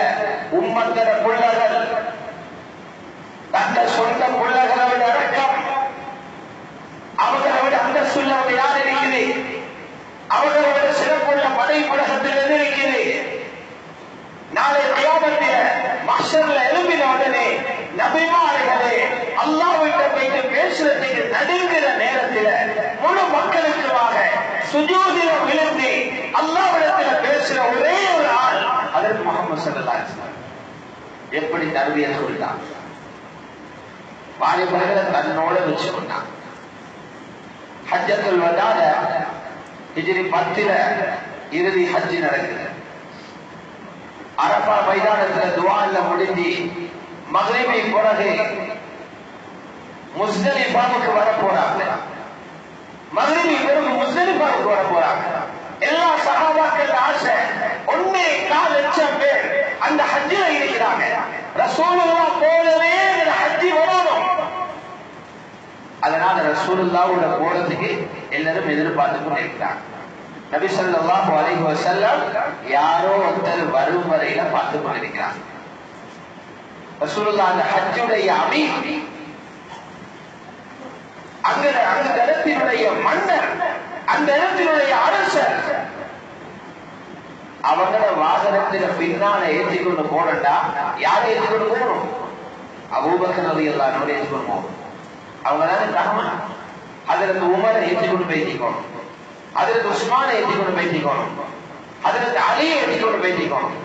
உம்மத்தர புள்ளகள், தந்த சொந்த புள்ளகளை விட அடக்கம், அவர்களை விட அந்த சொல்ல யார் இருக்குது? அவர்களை விட சிறப்புள்ள படை புலகத்தில் எது இருக்குது? நாளை கியாமத்தில மஹ்ஷர்ல எழும்பின உடனே நபிமார்களே அல்லாஹ்விட்ட போயிட்டு பேசுறதுக்கு நடுங்கிற நேரத்தில் முழு மக்களுக்குமாக சுஜூதில விழுந்து அல்லாஹ்விடத்துல பேசுற ஒரே ஒரு ஆள் ஹஜ்ரத் முஹம்மது ஸல்லல்லாஹு அலைஹி வஸல்லம். எப்படி தர்பியத் கொடுத்தாங்க? வாலிபர்களை தன்னோட வச்சு கொண்டான். ஹஜ்ஜத்துல் வதால ஹிஜ்ரி 10 இறுதி ஹஜ்ஜி நடக்குது. அரபா மைதானத்துல துஆல முடிஞ்சு மக்ரிபை பிறகு முஸ்தலிஃபாவுக்கு வர போறாங்க. மக்ரிபை பிறகு முஸ்தலிஃபாவுக்கு வர போறாங்க. எல்லா சஹாபாக்கள் ஆசை 1.4 லட்சம் பேர் அந்த ஹஜ்ஜில இருக்கிறாங்க. ரசூலுல்லாஹ் போலவே இந்த ஹஜ்ஜி வரணும். அதனால ரசூலுல்லாஹ்வோட போறதுக்கு எல்லாரும் எதிர்பார்த்து கொண்டிருக்கிறாங்க. நபி ஸல்லல்லாஹு அலைஹி வஸல்லம் யாரோ ஒருத்தர் வரும் வரையில பார்த்து கொண்டிருக்கிறாங்க. ரசூலுல்லாஹ் அந்த ஹஜ்ஜுடைய அமீர், அந்த இடத்தினுடைய மன்னர், அந்த இடத்தினுடைய அரசர், அவங்கள வாகனத்தில பின்னால ஏற்றிக்கொண்டு போறா. யாரை ஏற்றிக்கொண்டு போகணும்? அபூபக்கர் ரலியல்லாஹு அன்ஹு ஏற்றிக்கொண்டு போகணும். அவங்களால கண்மன் ஹஜ்ரத் உமரை ஏற்றிக்கொண்டு பேசிக்கணும், ஹஜ்ரத் உஸ்மானை ஏற்றிக்கொண்டு பேசிக்கணும், ஹஜ்ரத் அலியை ஏற்றிக்கொண்டு பேசிக்கணும்.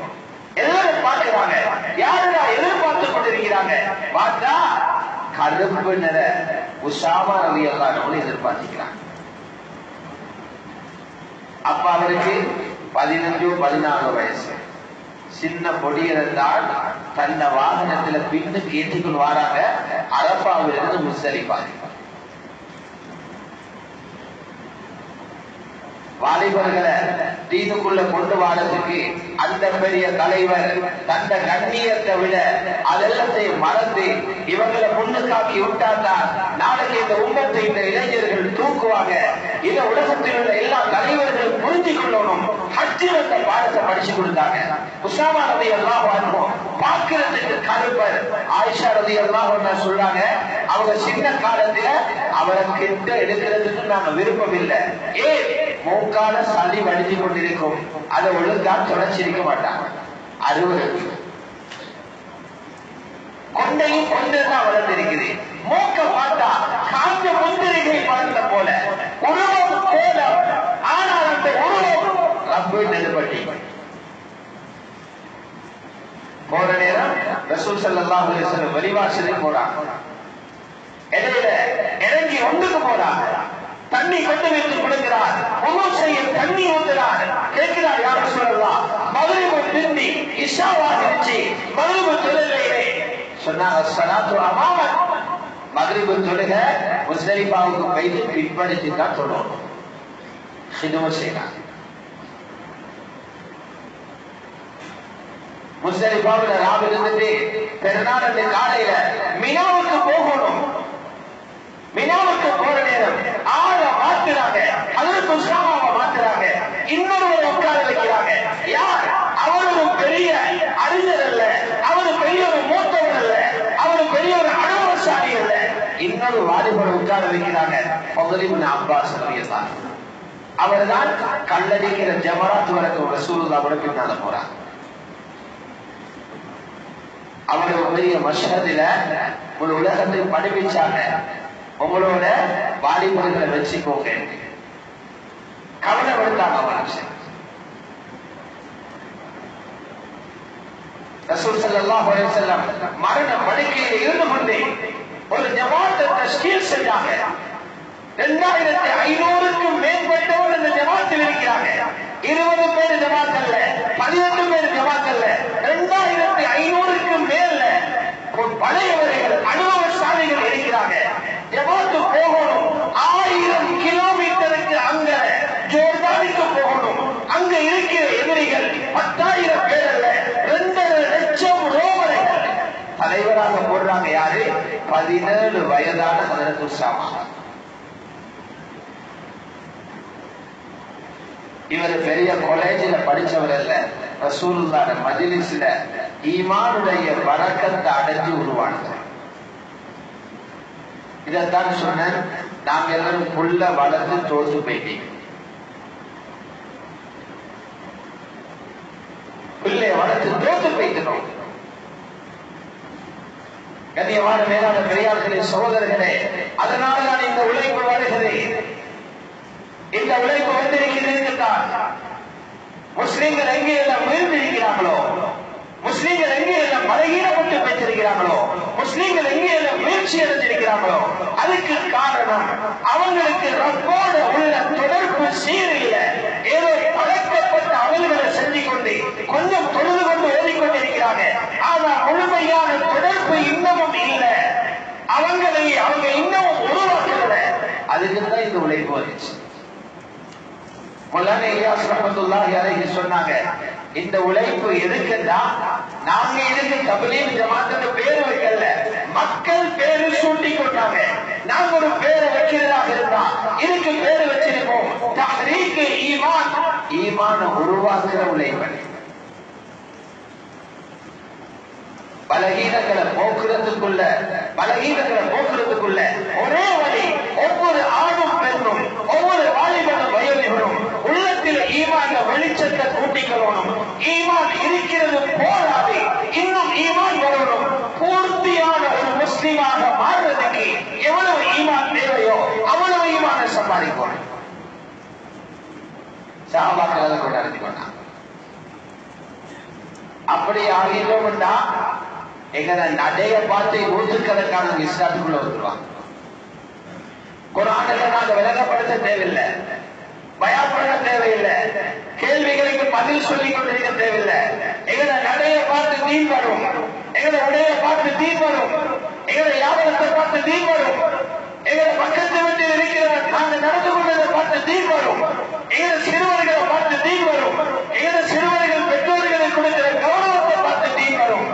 எல்லாரும் பார்க்கிறாங்க, யாருடா எதிர்பார்த்து கொண்டிருக்கிறாங்க. பார்த்தா கருப்பு நிற உஸாமா ரலியல்லாஹு அன்ஹு எதிர்பார்க்கிறாங்க. அப்ப அவருக்கு 15-14 வயசு. சின்ன பொடியிருந்தால் தன்னை வாகனத்துல பின்னுக்கு ஏற்றிக்கொண்டு வராங்க. அரபாவிலிருந்து முஸ்தலிஃபாவுக்கு வாலிபர்களை தீனுக்குள்ள கொண்டு வாரதுக்கு அந்த பெரிய தலைவர் தந்த கண்ணியத்தை விட அதெல்லாத்தையும் மறந்து இவங்களை முன்னுக்காக்கி விட்டாதான் நாளைக்கு இந்த உம்மத்தை இந்த இளைஞர்கள் தூக்குவாங்க. இந்த உலகத்தில் உள்ள எல்லா தலைவர்களும் புரிஞ்சு கொள்ளணும். ஹஜ்ஜில் அந்த பாடத்தை படிச்சு கொடுத்தாங்க. உஸாமா ரலியல்லாஹு அன்ஹு பார்க்கிறதுக்கு கருப்பர். ஆயிஷா ரலியல்லாஹு அன்ஹா சொல்றாங்க, அவங்க சின்ன காலத்துல அவரை கிட்ட எடுக்கிறதுக்கு நாங்க விருப்பம் இல்லை. ஏன்? மூக்கால சளி வடிஞ்சு கொண்டிருக்கும், அதை ஒழுங்கா தொடச்சிருக்க மாட்டாங்க. அறுவடை கொண்டையும் கொண்டுதான் வளர்ந்திருக்குது. மூக்க பார்த்தா காஞ்ச முந்திரிகை வளர்ந்த போல உருவம் போல. ஆனால் அந்த உருவம் ரப்பு நெருப்பட்டி. போற நேரம் ரசூல் ஸல்லல்லாஹு அலைஹி வஸல்லம் வெளிவாசலுக்கு போறாங்க. இடையில இறங்கி ஒன்றுக்கு போறாங்க. தண்ணி கொண்டு வைத்து கொடுக்கிறார். ஒவ்வொரு செய்ய தண்ணி ஊத்துறார். கேட்கிறார், யா ரசூலல்லாஹ், மக்ரிபு பிந்தி இஷாவாகிருச்சு, மக்ரிபு தொழுகையிலே சொன்னாங்க, ஸலாத்து அமாமக், மக்ரிபு தொழுக முஸ்தலிஃபாவுக்கு போயிட்டு பின்படிச்சு தான் தொழணும். ஹிதுமத் செய்யலாம். முஸ்தலிஃபாவுல ராவு இருந்துட்டு பெருநாள் அன்று காலையில மினாவுக்கு போகணும். மினாவுக்கு போற நேரம் ஆள மாத்துறாங்க. அதற்கு உஸாமாவை மாத்துறாங்க. இன்னொருவரை உட்கார வைக்கிறாங்க. யார்? அவரு பெரிய அறிஞர் அல்ல, அவரு பெரிய ஒரு மூத்தவர் அல்ல, அவரு பெரிய ஒரு அனுபவசாலி அல்ல. இன்னொரு வாலிபரை உட்கார வைக்கிறாங்க. ஃபضل இப்னு அப்பாஸ் ரலியல்லாஹு அன்ஹு. அவர்தான் கல்லடிக்கிற ஜமராத் வரைக்கும் ரசூலுல்லாஹ்வோட பின்னால போறாங்க. அவருடைய பெரிய மஷ்ஹதில ஒரு உலகத்தை படிப்பிச்சாங்க. உங்களோட வாலிபர்களை வச்சுக்கோங்க, கவலைப்படுத்தாங்க. ரசூல் ஸல்லல்லாஹு அலைஹி வஸல்லம் மரண படுக்கையில் இருந்து கொண்டே ஒரு ஜமாத்தை தஷ்கீல் செஞ்சாங்க. 2500க்கும் மேற்பட்டவர் இந்த ஜமாத்தில் இருக்கிறாங்க. 20 பேர் ஜமாத் அல்ல, 18 பேர் ஜமாத் அல்ல, 2500க்கும் மேல பழையவர்கள் அனுபவசாலிகள் இருக்கிறாங்க. ஜமாத்து போகணும். 1000 கிலோமீட்டருக்கு அங்க ஜோர்டானுக்கு போகணும். அங்க இருக்கிற எதிரிகள் 10,000 பேர் அல்ல, 2.5 லட்சம் ரோமர்கள். தலைவராக போடுறாங்க யாரு? 17 வயதான ஹஜ்ரத் உஸாமா. இவர் பெரிய காலேஜில படிச்சவர் அல்ல, ரசூலுல்லாஹ் மஜ்லிஸ்ல ஈமானுடைய பரக்கத்தை அடைஞ்சு உருவானது. இதைத்தான் சொன்னேன், நாங்க எல்லாரும் புள்ள வளர்ந்து தோற்று போயிட்டீங்க. பிள்ளைய வளர்த்து தோற்று போயிட்டோம். கண்ணியமான மேலான பெரியார்களே, சகோதரர்களே, அதனாலதான் இந்த உழைப்பு வருகிறேன். இந்த உழைப்பு வந்திருக்கிறேன். முஸ்லிம்கள் எங்கே எல்லாம் உயர்ந்திருக்கிறார்களோ, முஸ்லீம்கள் எங்கே எல்லாம் பலகீனப்பட்டு பேசிருக்கிறாங்களோ, முஸ்லீம்கள் எங்கே எல்லாம் வீழ்ச்சி அடைஞ்சிருக்கிறாங்களோ, அதுக்கு காரணம் அவங்களுக்கு ரப்போட உள்ள தொடர்பு சீரில்ல. ஏதோ பழக்கப்பட்ட அமல்களை செஞ்சு கொண்டு கொஞ்சம் தொழுது கொண்டு ஓடிக்கொண்டிருக்கிறாங்க. ஆனா முழுமையான தொடர்பு இன்னமும் இல்லை. அவங்க இன்னமும் உருவாக்கல. அதுக்குதான் இந்த உழைப்பு வந்துச்சு. மௌலானா இலியாஸ் ரஹ்மத்துல்லாஹி அலைஹி சொன்னாங்க, இந்த உழைப்பு எதுக்குன்னா, நாங்க இதுக்கு தப்லீக் ஜமாத்துக்கு பேர் வைக்கல, மக்கள் பேரு சூட்டி கொண்டாங்க. நாங்க ஒரு பேரை வைக்கிறதாக இருந்தா இதுக்கு பேரு வச்சிருப்போம் தஹ்ரீக் ஈமான், ஈமான உருவாக்குற உழைப்பு. பலகீனங்களை போக்குறதுக்குள்ள ஒரே வழி, ஒவ்வொரு ஆணும் பெண்ணும் ஒவ்வொரு வாலிபனும் வயோதிகனும் உள்ளத்தில் ஈமான வெளிச்சத்தை கூட்டிக்கொள்ளணும். ஈமான் இருக்கிறது போராடி இன்னும் ஈமான் வரணும். பூர்த்தியான ஒரு முஸ்லிமாக மாறுறதுக்கு எவ்வளவு ஈமான் தேவையோ அவ்வளவு ஈமான சம்பாதிக்கணும். சஹாபாக்கள் அதை கொண்டாடி கொண்டாங்க. அப்படி ஆகிட்டோம்னா எங்களை நடைய பார்த்து நூற்றுக்கணக்கான இஸ்லாத்துக்குள்ள வந்துருவாங்க. குர்ஆனை நாங்க விளங்கப்படுத்த தேவையில்லை, பயப்பட தேவையில்லை, கேள்விகளுக்கு பதில் சொல்லிக் கொண்டிருக்க தேவையில்லை. எங்களை நடைய பார்த்து தீன் வரும், எங்களை உடைய பார்த்து தீன் வரும், எங்களை வியாபாரத்தை பார்த்து தீன் வரும், எங்களை பக்கத்து வீட்டில் இருக்கிற நாங்க நடந்து கொண்டதை பார்த்து தீன் வரும், எங்களை சிறுவர்களை பார்த்து தீன் வரும், எங்களை சிறுவர்கள் பெற்றோர்களை கொடுக்கிற கௌரவத்தை பார்த்து தீன் வரும்,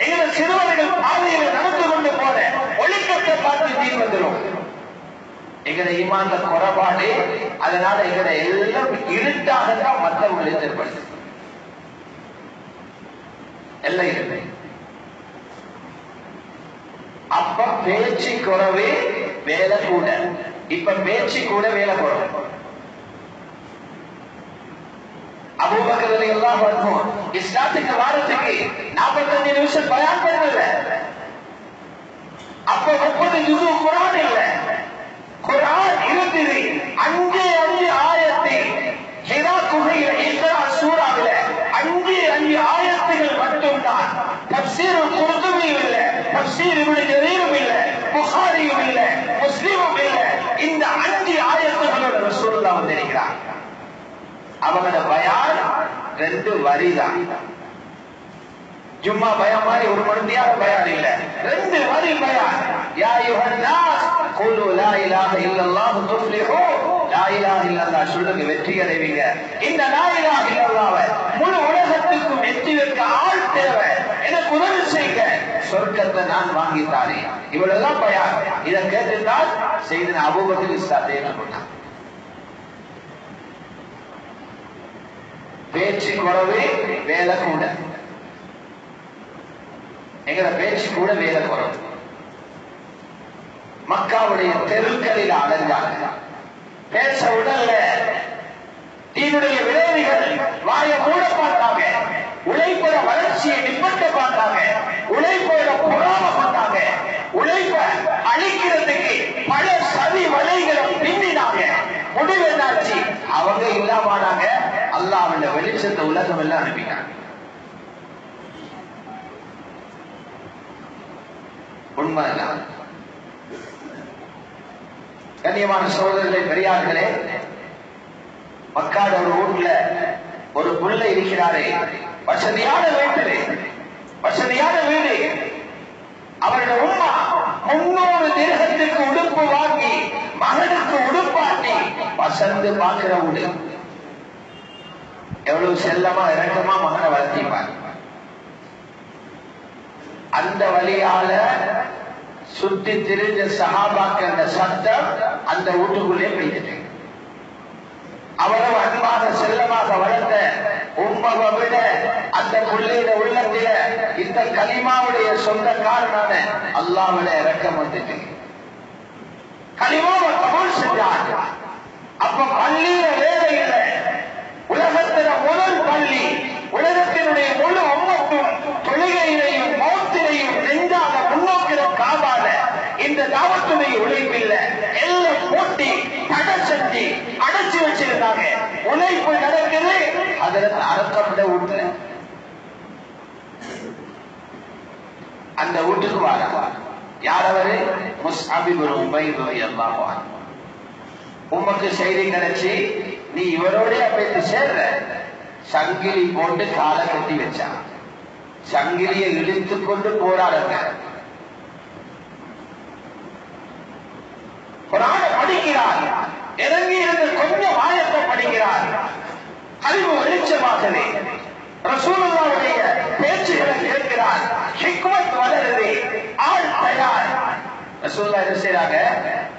எங்களை சிறுவர்கள் பாதையில நடந்து கொண்டு போற ஒழுக்கத்தை பார்த்து தீன் வந்துடும். எங்களை ஈமான்ல குறைபாடு, அதனால எங்களை எல்லாம் இருட்டாக தான் மற்றவங்களை ஏற்படுது. எல்லாம் இருக்கு. அப்ப பேச்சு குறவே வேலை கூட, இப்ப பேச்சு கூட வேலை குறவு. அபூபக்கர் ரலியல்லாஹு அன்ஹு இஸ்லாத்துக்கு வாரத்துக்கு 45 நிமிஷம் பயான் பண்ணல. அப்ப 30 ஜுஸு குர்ஆன் இல்ல, குர்ஆன் இருந்தது 5 ஆயத்து. ஹிரா குகையில் இக்ரா சூராவில 5 ஆயத்துகள் மட்டும்தான். தஃப்சீர் குர்துபி இல்ல, தஃப்சீர் இப்னு ஜரீரும் இல்ல, புகாரியும் இல்ல, முஸ்லிமும் இல்ல. இந்த 5 ஆயத்துகளோட ரசூலுல்லாஹ் வந்திருக்கிறார். அவங்களோட பயான் 2 வரி தான். ஜும்மா பயான் மாதிரி 1 மணி நேரம் பயான் இல்ல, 2 வரி பயான். யா அய்யுஹன் நாஸ் குலு லா இலாஹ இல்லல்லாஹ் துஃப்லிஹூ, லா இலாஹ இல்லல்லாஹ் சொல்லுங்க வெற்றி அடைவீங்க. இந்த லா இலாஹ இல்லல்லாஹ் முழு உலகத்துக்கும் வெற்றி வைக்க ஆள் தேவை. எனக்கு உதவி செய்யுங்க, சொர்க்கத்தை நான் வாங்கி தாரேன். இவ்வளவுதான் பயான். இதை கேட்டுதான் செய்தன அபூபக்கர் இஸ்லாத்தை ஏற்றுக்கொண்டார். பேச்சு குறவே வேலை கூட, எங்கட பேச்சு கூட வேலை குறவு. மக்காவுடைய தெருக்களில் அடைஞ்சாங்க, பேச உடல்ல. தீனுடைய விளைவுகள் வாய மூட பார்த்தாங்க, உழைப்போட வளர்ச்சியை நிப்பட்ட பார்த்தாங்க, உழைப்போட புறாம பார்த்தாங்க, உழைப்ப அழிக்கிறதுக்கு பல சதி வலைகளை பின்னினாங்க. முடிவு என்னாச்சு? அவங்க இல்லாமனாங்க, அல்லாஹ்வுடைய வெளிச்சத்தை உலகம் எல்லாம் அனுப்பினாங்க. உண்மைதான். கண்ணியமான சகோதரர்களே, பெரியார்களே, மக்காட ஒரு ஊர்ல ஒரு புள்ள இருக்கிறாரே, வசதியான வீட்டிலே, வசதியான வீடு. அவருடைய உம்மா 300 திரகத்துக்கு உடுப்பு வாங்கி மகனுக்கு உடுப்பாட்டி வசந்து பார்க்கிற வீடு. எவ்வளவு செல்லமா இறக்கமா மகனை வளர்த்திப்பார். அந்த வழியால சுத்தி திரிஞ்ச சஹாபாக்கள் அந்த சத்தம் அந்த வீட்டுக்குள்ளே போயிட்டு, அவ்வளவு அன்பாக செல்லமாக வளர்த்த உம்மவை விட அந்த புள்ளையில உள்ளத்தில இந்த கலிமாவுடைய சொந்தக்காரனான அல்லாஹ்வுட இரக்கம் வந்துட்டு கலிமாவை கபூல் செஞ்சார். அப்ப பள்ளியில வேலை இல்லை. உலகத்தில முதல் பள்ளி, உலகத்தினுடைய முழு உம்மத்தும் தொழுகையிலையும் மௌத்திலையும் நெஞ்சாக முன்னோக்கிற காபால இந்த தாவத்துடைய உழைப்பில்லை. எல்லாம் போட்டி தடை செஞ்சு அடைச்சு வச்சிருந்தாங்க. உழைப்பு நடக்குது, அதுல அறக்கப்பட விடல. அந்த வீட்டுக்கு வாரா. யார் அவரு? முஸ்அப் இப்னு உமைர் ரலியல்லாஹு அன்ஹு. உமக்கு செய்தி கிடைச்சி நீ இவரோட போயிட்டு சேர்ற. சங்கிலி போட்டு காலை கட்டி வச்சான். சங்கிலியை இழுத்து கொண்டு போராடுங்க. குர்ஆனை படிக்கிறார். இறங்கி இருந்து கொஞ்சம் ஆயத்தை படிக்கிறார். அறிவு வெளிச்சமாகவே ரசூலுல்லாஹ்வுடைய பேச்சுகளை கேட்கிறார். ஹிக்மத் வளருது. ஆள் தயார். ரசூலுல்லாஹ் என்ன செய்றாங்க?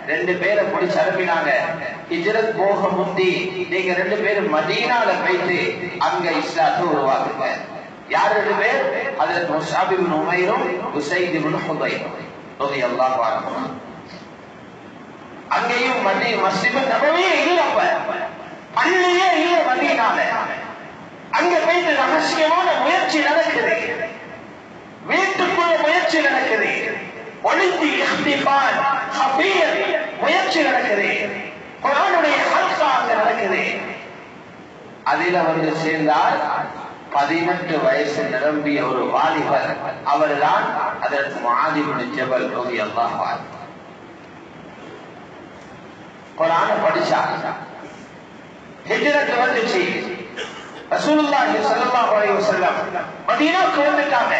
2 பேரை பிடிச்சு அனுப்பினாங்க. ஹிஜ்ரத் போக முந்தி நீங்க 2 பேரும் மதீனால போயிட்டு அங்க இஸ்லாத்தை உருவாக்குங்க. யார் 2 பேர்? ஹஜ்ரத் முஸ்அப் இப்னு உமைரும் உஸைத் இப்னு ஹுதைர் ரலியல்லாஹு அன்ஹு. அங்கேயும் மஸ்ஜித் நபவியே இல்ல, பள்ளியே இல்ல மதீனால. அங்க போயிட்டு ரகசியமான முயற்சி நடக்குது. வீட்டுக்குள்ள முயற்சி நடக்குது. ஒளிந்து இஹ்திஃபால் ஹஃபீர் முயற்சி நடக்குது. குர்ஆனுடைய ஹல்கா அங்க நடக்குது. அதில் வந்து சேர்ந்தால் 18 வயசு நிரம்பிய ஒரு வாலிபர். அவர்தான் ஹஜ்ரத் முஆத் இப்னு ஜபல் ரலியல்லாஹு அன்ஹு. குர்ஆனை படிச்சாங்க. ஹிஜ்ரத் வந்துச்சு. ரசூலுல்லாஹி ஸல்லல்லாஹு அலைஹி வஸல்லம் மதீனாவுக்கு வந்துட்டாங்க.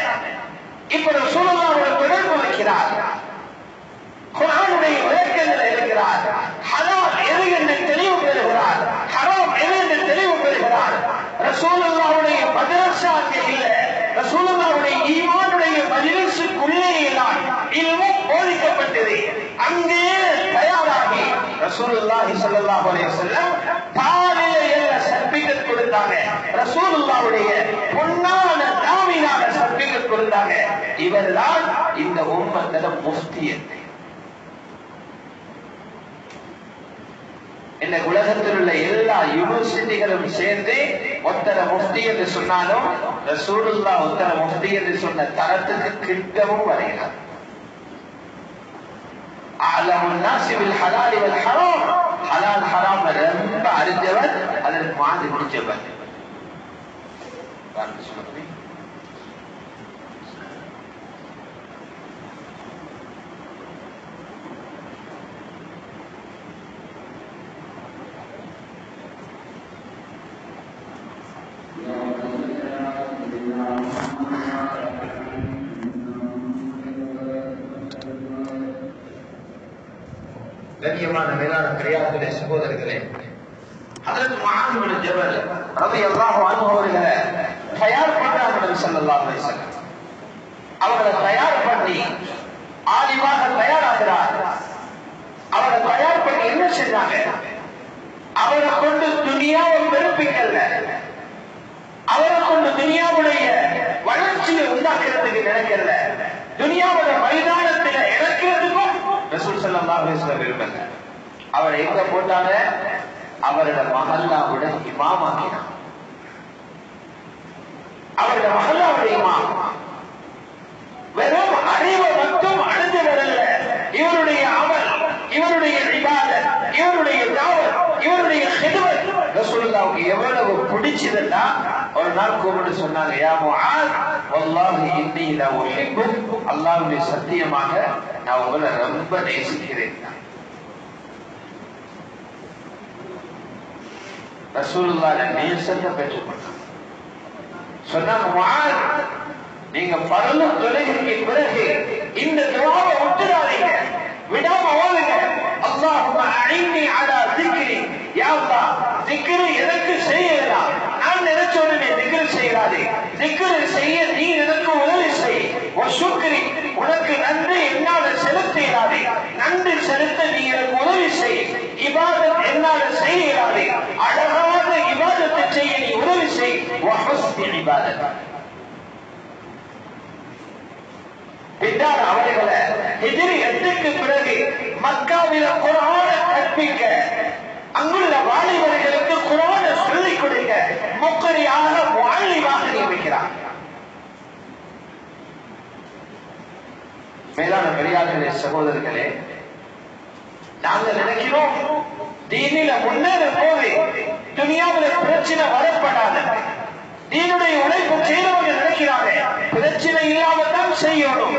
இப்ப ரசூலுல்லாஹ்வோட தொடர்பு வைக்கிறார். குர்ஆனுடைய விளக்கங்களை எழுதுகிறார். ஹலால் எது என்று தெளிவு பெறுகிறார். ஹராம் எது என்று தெளிவு பெறுகிறார். ரசூலுல்லாஹ்வுடைய மதரசா அங்கே இல்லை. ரசூலுல்லாஹ்வுடைய ஈமானுடைய மஜ்லிஸுக்குள்ளேயே தான் இல்மும் போதிக்கப்பட்டது. அங்கே தயாராகி ரசூலுல்லாஹி ஸல்லல்லாஹு அலைஹி வஸல்லம் பாலிலே எல்லாம் சர்டிபிகேட் கொடுத்தாங்க. ரசூலுல்லாஹ்வுடைய பொன்னான தாமினால சர்டிபிகேட் கொடுத்தாங்க. இவர்தான் இந்த உம்மத்தில முஃப்தி. இந்த உலகத்தில் உள்ள எல்லா யூனிவர்சிட்டிகளும் சேர்ந்து ஒத்தர முஃப்தி என்று சொன்னாலும் ரசூலுல்லாஹ் ஒத்தர முஃப்தி என்று சொன்ன தரத்துக்கு கிட்டவும் வரைகிறார். அலமுன் நாஸி பில் ஹலால் வல் ஹராம், ஹலால் ஹராம் ரொம்ப அறிஞ்சவர் அதற்கு மாதிரி முடிச்சவர். கண்ணியமான மேலான பெரியார்களே, சகோதரர்களே, ஹஜ்ரத் முஆத் இப்னு ஜபல் ரலியல்லாஹு அன்ஹு அவர்களை தயார் பண்றாங்க நபி ஸல்லல்லாஹு அலைஹி வஸல்லம். அவர்களை தயார் பண்ணி ஆலிமாக தயாராகிறார். அவரை தயார் பண்ணி என்ன செஞ்சாங்க? அவரை கொண்டு துனியாவை பெருப்பிக்கல, அவரை கொண்டு துனியாவுடைய வளர்ச்சியை உண்டாக்குறதுக்கு நினைக்கல, துனியாவோட மைதானத்தில் இறக்கிறதுக்கும் ரசூல் ஸல்லல்லாஹு அலைஹி வஸல்லம் விரும்பல. அவரை எங்க போட்டாங்க? அவரோட மஹல்லாவோட இமாம் ஆக்கினார். அவரோட மஹல்லாவுடைய இமாம். வெறும் அறிவை மட்டும் அடைந்து வரல, இவருடைய அமல், இவருடைய இபாதத், இவருடைய தாவத், இவருடைய ஹித்மத் ரசூலுல்லாஹ்வுக்கு எவ்வளவு பிடிச்சதுன்னா ஒரு நாள் கூப்பிட்டு சொன்னாங்க, யா முஆத் வல்லாஹி இன்னி லா உஹிப்புக், அல்லாஹ்வுடைய சத்தியமாக நான் உங்களை ரொம்ப நேசிக்கிறேன். ரசூலுல்லாஹ் நேசத்தை பெற்றுக்கொண்டார். சொன்னாங்க, முஆத் நீங்க பரலு தொழுகைக்கு பிறகு இந்த துஆவை விட்டுறாதீங்க, விடாம ஓதுங்க. அல்லாஹும்ம அஇன்னி அலா ذிக்ரி, யா அல்லாஹ் ذிக்ர் எனக்கு செய்யலாம், நான் நினைச்ச உடனே ذிக்ர் செய்யாதே, ذிக்ர் செய்ய நீ எனக்கு உதவி செய். வஷுக்ரி, உனக்கு நன்றி என்னால செலுத்தாதே, நன்றி செலுத்த நீ எனக்கு உதவி செய். இபாதத் என்னால செய்யாதே, அழகாக இபாதத்தை செய்ய நீ உதவி செய். வஹுஸ்னி இபாதத். பின்னர் அவர்களை ஹிஜ்ரி 8க்கு பிறகு மக்காவில குர்ஆனை கற்பிக்க, அங்குள்ள வாலிபர்களுக்கு குர்ஆனை சொல்லிக் கொடுக்க முக்ரியாக முஅல்லிமாக நியமிக்கிறார். மேலான பெரியார்களே, சகோதரர்களே, நாங்கள் நினைக்கிறோம் தீனில முன்னேறும் போது துனியாவில் பிரச்சனை வரப்படாது, தீனுடைய உழைப்பு செய்யறவங்க நினைக்கிறாங்க பிரச்சனை இல்லாம தான் செய்யணும்.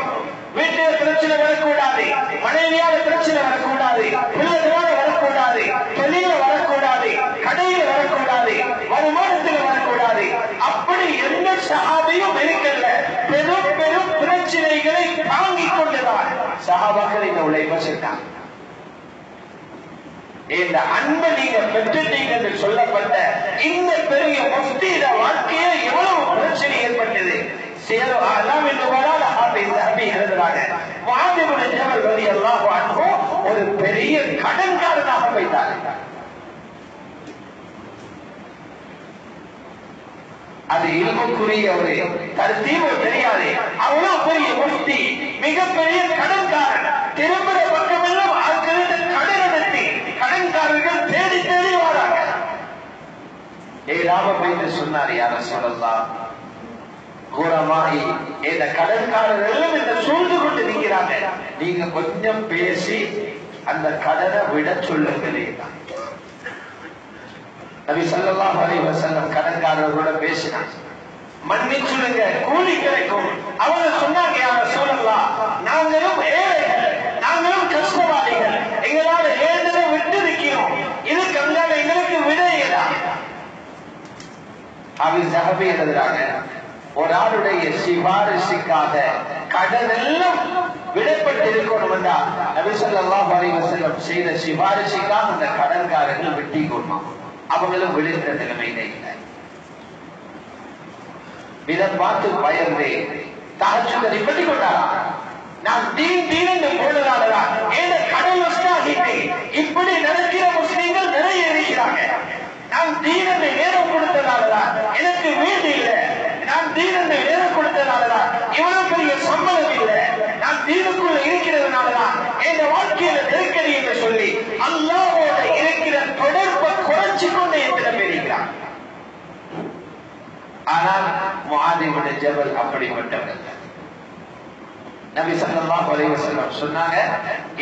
வீட்டுல பிரச்சனை வரக்கூடாது, மனைவியால பிரச்சனை வரக்கூடாது, பிள்ளைகளால வரக்கூடாது, தொழில வரக்கூடாது, கடையில வரக்கூடாது, வருமானத்தில் வரக்கூடாது. அப்படி எந்த சஹாபியும் இருக்கல்ல. பெரும் பெரும் பிரச்சனைகளை தாங்கிக் கொண்டுதான் சஹாபாக்கள் இந்த உழைப்பை செய்தாங்க. இந்த அன்பை நீங்க பெற்றுட்டீங்க என்று சொல்லப்பட்ட இந்த பெரிய முஃப்தியிட வாழ்க்கையில எவ்வளவு பிரச்சனை ஏற்பட்டது. ஒரு பெரிய கடன்காரனாக வைத்தார். அது இல்முக்குரிய ஒரு தர்த்தீபு தெரியாது. அவ்வளவு பெரிய முஃப்தி, மிகப்பெரிய கடன்காரன். திரும்புற பக்கமெல்லாம் ஆட்களிடம் கடன் நடத்தி கடன்காரர்கள் தேடி தேடி வராங்க. ஏதாவது போயிட்டு சொன்னார், யார சொல்லலாம் கூறமாகி இந்த கடன்காரர்கள் இந்த சூழ்ந்து கொண்டு நிற்கிறாங்க. நீங்க கொஞ்சம் பேசி அந்த கடனை விட சொல்லுங்களே. நபி ஸல்லல்லாஹு அலைஹி வஸல்லம் கடன்காரர்களோட பேசினாங்க. மன்னிச்சுடுங்க, கூலி கிடைக்கும். அவங்க சொன்னாங்க, யார சொல்லலாம் நாங்களும் ஏழைகள், நாங்களும் கஷ்டவாதிகள், எங்களால ஏழரை விட்டு நிற்கிறோம், இது கங்கால எங்களுக்கு விடையதா. அவர் ஜஹபி எழுதுறாங்க, ஒரு ஆளுடைய சிபாரிசுக்காக கடன் எல்லாம் விடப்பட்டு இருக்கணும். நபி ஸல்லல்லாஹு அலைஹி வஸல்லம் செய்த சிபாரிசுக்காக அந்த கடன்காரர்கள் வெட்டி கொள்ளும். அவங்களும் விழுந்த நிலைமையில இல்லை. இதை பார்த்து பயந்து தஹஜ்ஜுதை நிப்பட்டி கொண்டாரா. நான் தீன் தீன் என்று போனதாலதான் ஏன் கடல் வஸ்தாகிட்டு இப்படி நடக்கிற முஸ்லீம்கள் நிறைய இருக்கிறாங்க. நான் தீன் என்று நேரம் கொடுத்ததாலதான் எனக்கு வீடு இல்லை, நான் தீன் என்று நேரம் கொடுத்ததாலதான் இவ்வளவு பெரிய சம்பளம் இல்லை, நான் தீனுக்குள்ள இருக்கிறதுனாலதான் என் வாழ்க்கையில நெருக்கடி என்று சொல்லி அல்லாஹ்வோட இருக்கிற தொடர்பை குறைச்சு கொண்டு எத்தனை இருக்கிறான். ஆனால் முஆத் இப்னு ஜபல் அப்படிப்பட்டவர். நபி ஸல்லல்லாஹு அலைஹி வஸல்லம் சொன்னாங்க,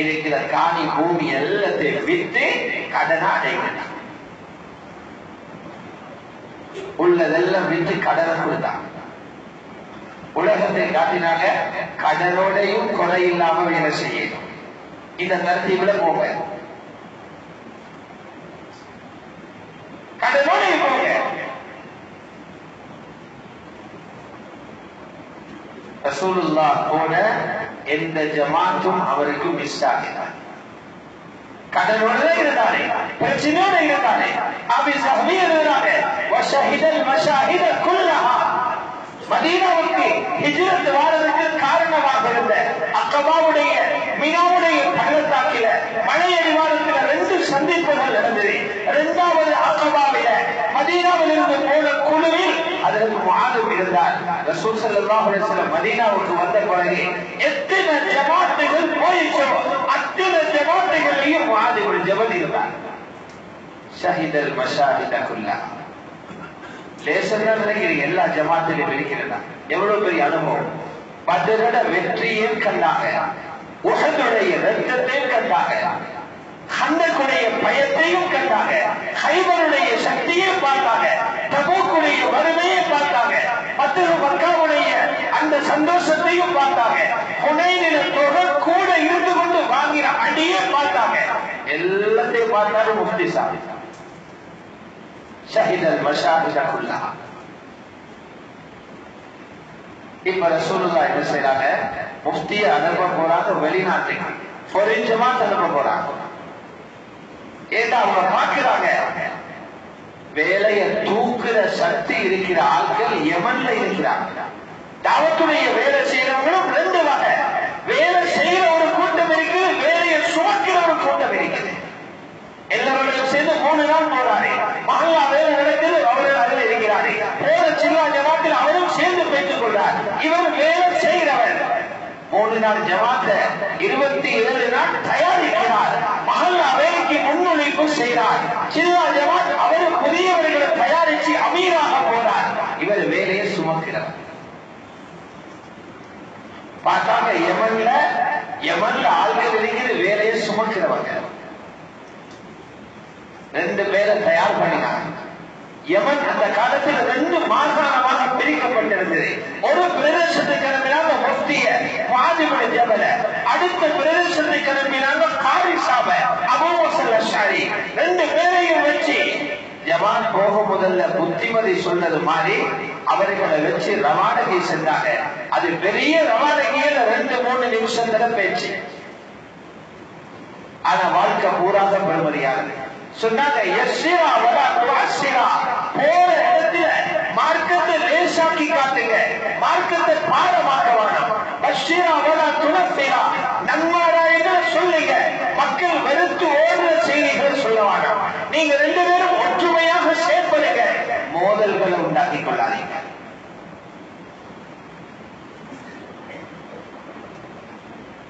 இருக்கிற காணி பூமி எல்லாத்தையும் வித்து கடனை அடைக்கணும். உள்ளதெல்லாம் வித்து கடனை கொடுத்தாங்க. உலகத்தை காட்டினாங்க, கடனோடையும் குறை இல்லாம வேலை செய்யணும். இந்த தரத்தீவுல போங்க, கடனோடையும் போங்க. ரசூலுல்லாஹ் போன எந்த ஜமாத்தும் அவருக்கு மிஸ் ஆகிறார். கடனோட இருந்தாரே, பிரச்சனையோட இருந்தாரே. அபி ஸஹ்பி இருந்தாங்க, வஷஹிதல் மஷாஹித குல்லஹா. மதீனாவுக்கு ஹிஜ்ரத் வாரதுக்கு காரணமாக இருந்த அக்கபாவுடைய மினாவுடைய பள்ளத்தாக்கில மலையடிவாரத்தில் 2 சந்திப்புகள் நடந்தது. 2வது அக்கபாவில மதீனாவில் இருந்து போன குழுவில் அதற்கு முஆத் இருந்தார். ரசூல் ஸல்லல்லாஹு அலைஹி வஸல்லம் மதீனாவுக்கு வந்த பிறகு எத்தனை ஜமாத்துகள் போயிச்சோ அத்தனை ஜமாத்துகளையும் முஆத் இப்னு ஜபல் இருந்தார். ஷஹிதல் மஷாஹித குல்லஹா. லேசன்னா நினைக்கிறீங்க எல்லா ஜமாத்திலும் இருக்கிறதா? எவ்வளவு பெரிய அனுபவம். பத்ரோட வெற்றியும் கண்டாங்க, உஹதுடைய ரத்தத்தையும் கண்டாங்க, ஹந்தக்குடைய பயத்தையும் கண்டாங்க, ஹைபருடைய சக்தியை பார்த்தாங்க, தபூக்குடைய வறுமையை பார்த்தாங்க, மக்காவுடைய அந்த சந்தோஷத்தையும் பார்த்தாங்க, ஹுனைனில தொகை கூட இருந்து கொண்டு வாங்கின அடியை பார்த்தாங்க. எல்லாத்தையும் பார்த்தாலும் முஃப்தி சாஹிப் ஷஹிதல் மஷாஹித குல்லஹா. இப்ப ரசூலுல்லாஹ் என்ன செய்றாங்க, முஃப்தியை அனுப்ப போறாங்க வெளிநாட்டுக்கு, ஃபாரின் ஜமாத் அனுப்ப போறாங்க. ஏன்னா அவங்க பார்க்கிறாங்க வேலையை தூக்குற சக்தி இருக்கிற ஆட்கள் யமன்ல இருக்கிறாங்க. தாவத்துடைய வேலை செய்யறவங்களும் 2 வகை. வேலை செய்யற ஒரு கூட்டம் இருக்குது, வேலையை சுமக்கிற ஒரு கூட்டம் இருக்குது. எல்லாரும் சேர்ந்து 3 நாள் போறாரு. மஹல்லா வேலை நடக்குது, அவர்கள் அதில் இருக்கிறாரு. போற சில்லா ஜமாத்தில் அவரும் சேர்ந்து பேசிக் கொள்றார். இவர் வேலை செய்கிறவர். 3 நாள் ஜமாத்த 27 நாள் தயாரிக்கிறார். மஹல்லா வேலைக்கு முன்னுழைப்பு செய்கிறார். சில்லா ஜமாத் அவர் புதியவர்களை தயாரிச்சு அமீராக போறார். இவர் வேலையை சுமக்கிறவர். பார்த்தாங்க யமன்ல ஆள்கள் இருக்கிற வேலையை சுமக்கிறவங்க 2 பேரை தயார் பண்ணினாங்க. யமன் அந்த காலத்தில் 2 மாகாணமாக பிரிக்கப்பட்டிருந்தது. ஒரு பிரதேசத்தை கிளம்பினாங்க முஃப்திய முஆத் இப்னு ஜபல, அடுத்த பிரதேசத்தை கிளம்பினாங்க காரிசாப அபூ மூஸா அஷ்அரி. 2 பேரையும் வச்சு ஜமாத் போக முதல்ல புத்திமதி சொன்னது மாதிரி அவர்களை வச்சு ரவானகி சென்றாங்க. அது பெரிய ரவானகியில் 2-3 நிமிஷத்துல பேச்சு. ஆனா வாழ்க்கை பூராக பெருமதியானது. சொன்னாங்க யஸ்ஸிரா வலா துஅஸ்ஸிரா, போற இடத்துல மார்க்கத்தை லேசாக்கி காட்டுங்க, மார்க்கத்தை பாரமாக்க வேண்டாம். பஷ்ஷிரா வலா துனஃபிரா, நன்மாராயண சொல்லுங்க, மக்கள் வெறுத்து ஓடுற செய்திகள் சொல்ல வேண்டாம். நீங்க 2 பேரும் ஒற்றுமையாக செயல்படுங்க, மோதல்களை உண்டாக்கி கொள்ளாதீங்க.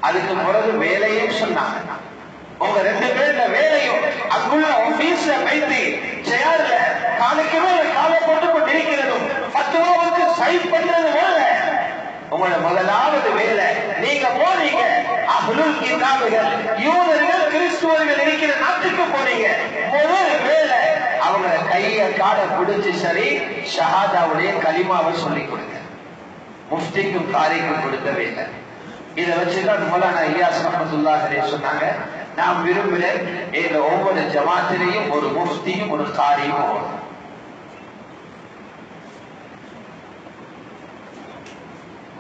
அதுக்கு பிறகு வேலையும் சொன்னாங்க. உங்க 2 பேர்ல வேலையும் அங்குள்ள ஆபீஸ்ல வைத்து சேர்ல காலுக்கு மேல காலை போட்டு கொண்டிருக்கிறதும் பத்துவாவுக்கு சைட் பண்றது போல உங்களோட முதலாவது வேலை. நீங்க போறீங்க அஹ்லுல் கிதாபுகள் யூதர்கள் கிறிஸ்துவர்கள் இருக்கிற நாட்டுக்கு போறீங்க. முதல் வேலை அவங்க கைய காலை பிடிச்சு சரி ஷஹாதாவுடைய கலிமாவை சொல்லிக் கொடுங்க. முஃப்திக்கும் காரிக்கும் கொடுக்க வேலை. இதை வச்சுதான் மௌலானா இலியாஸ் ரஹ்மத்துல்லாஹி அலைஹி சொன்னாங்க, நான் விரும்புகிறேன் இந்த ஒவ்வொரு ஜமாத்திலையும் ஒரு முஃப்தியும் ஒரு காரியும்.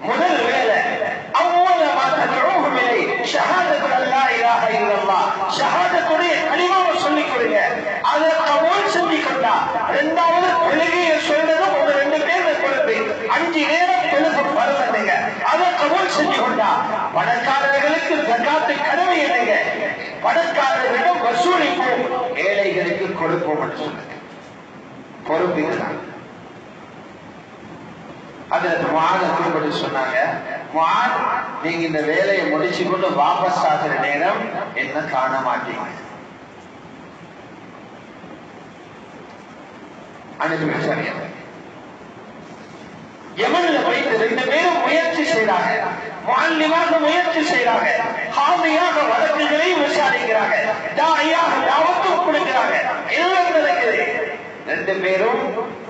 முதல் வேலை ஷஹாதத்துடைய கலிமாவை சொல்லிக் கொடுங்க, அதை கபூல் செஞ்சு கொண்டா. 2வது தொழுகையை சொல்றதும் உங்க 2 பேரை பொறுத்து 5 நேரம் தொழுக பரவதுங்க, அதை கபூல் செஞ்சு கொண்டா. பணக்காரர்களுக்கு ஜகாத்து கடமை என்னங்க, பணக்காரர்களிடம் வசூலிப்போம், ஏழைகளுக்கு கொடுப்போம் என்று சொல்லுங்க. பொறுப்புதான். அதுல முஆத் சொன்னாங்க, முஆத் நீங்க இந்த வேலையை முடிச்சு கொண்டு வாபஸ் ஆகிற நேரம் என்ன காண மாட்டீங்க. அனுப்பி யமன்ல போயிட்டு 2 பேரும் முயற்சி செய்யறாங்க, முஅல்லிமாக முயற்சி செய்யறாங்க, ஹாமியாக வழக்குகளை விசாரிக்கிறாங்க, தாயாக தாவத்தும் கொடுக்கிறாங்க. எல்லாம் நடக்குது. 2 பேரும்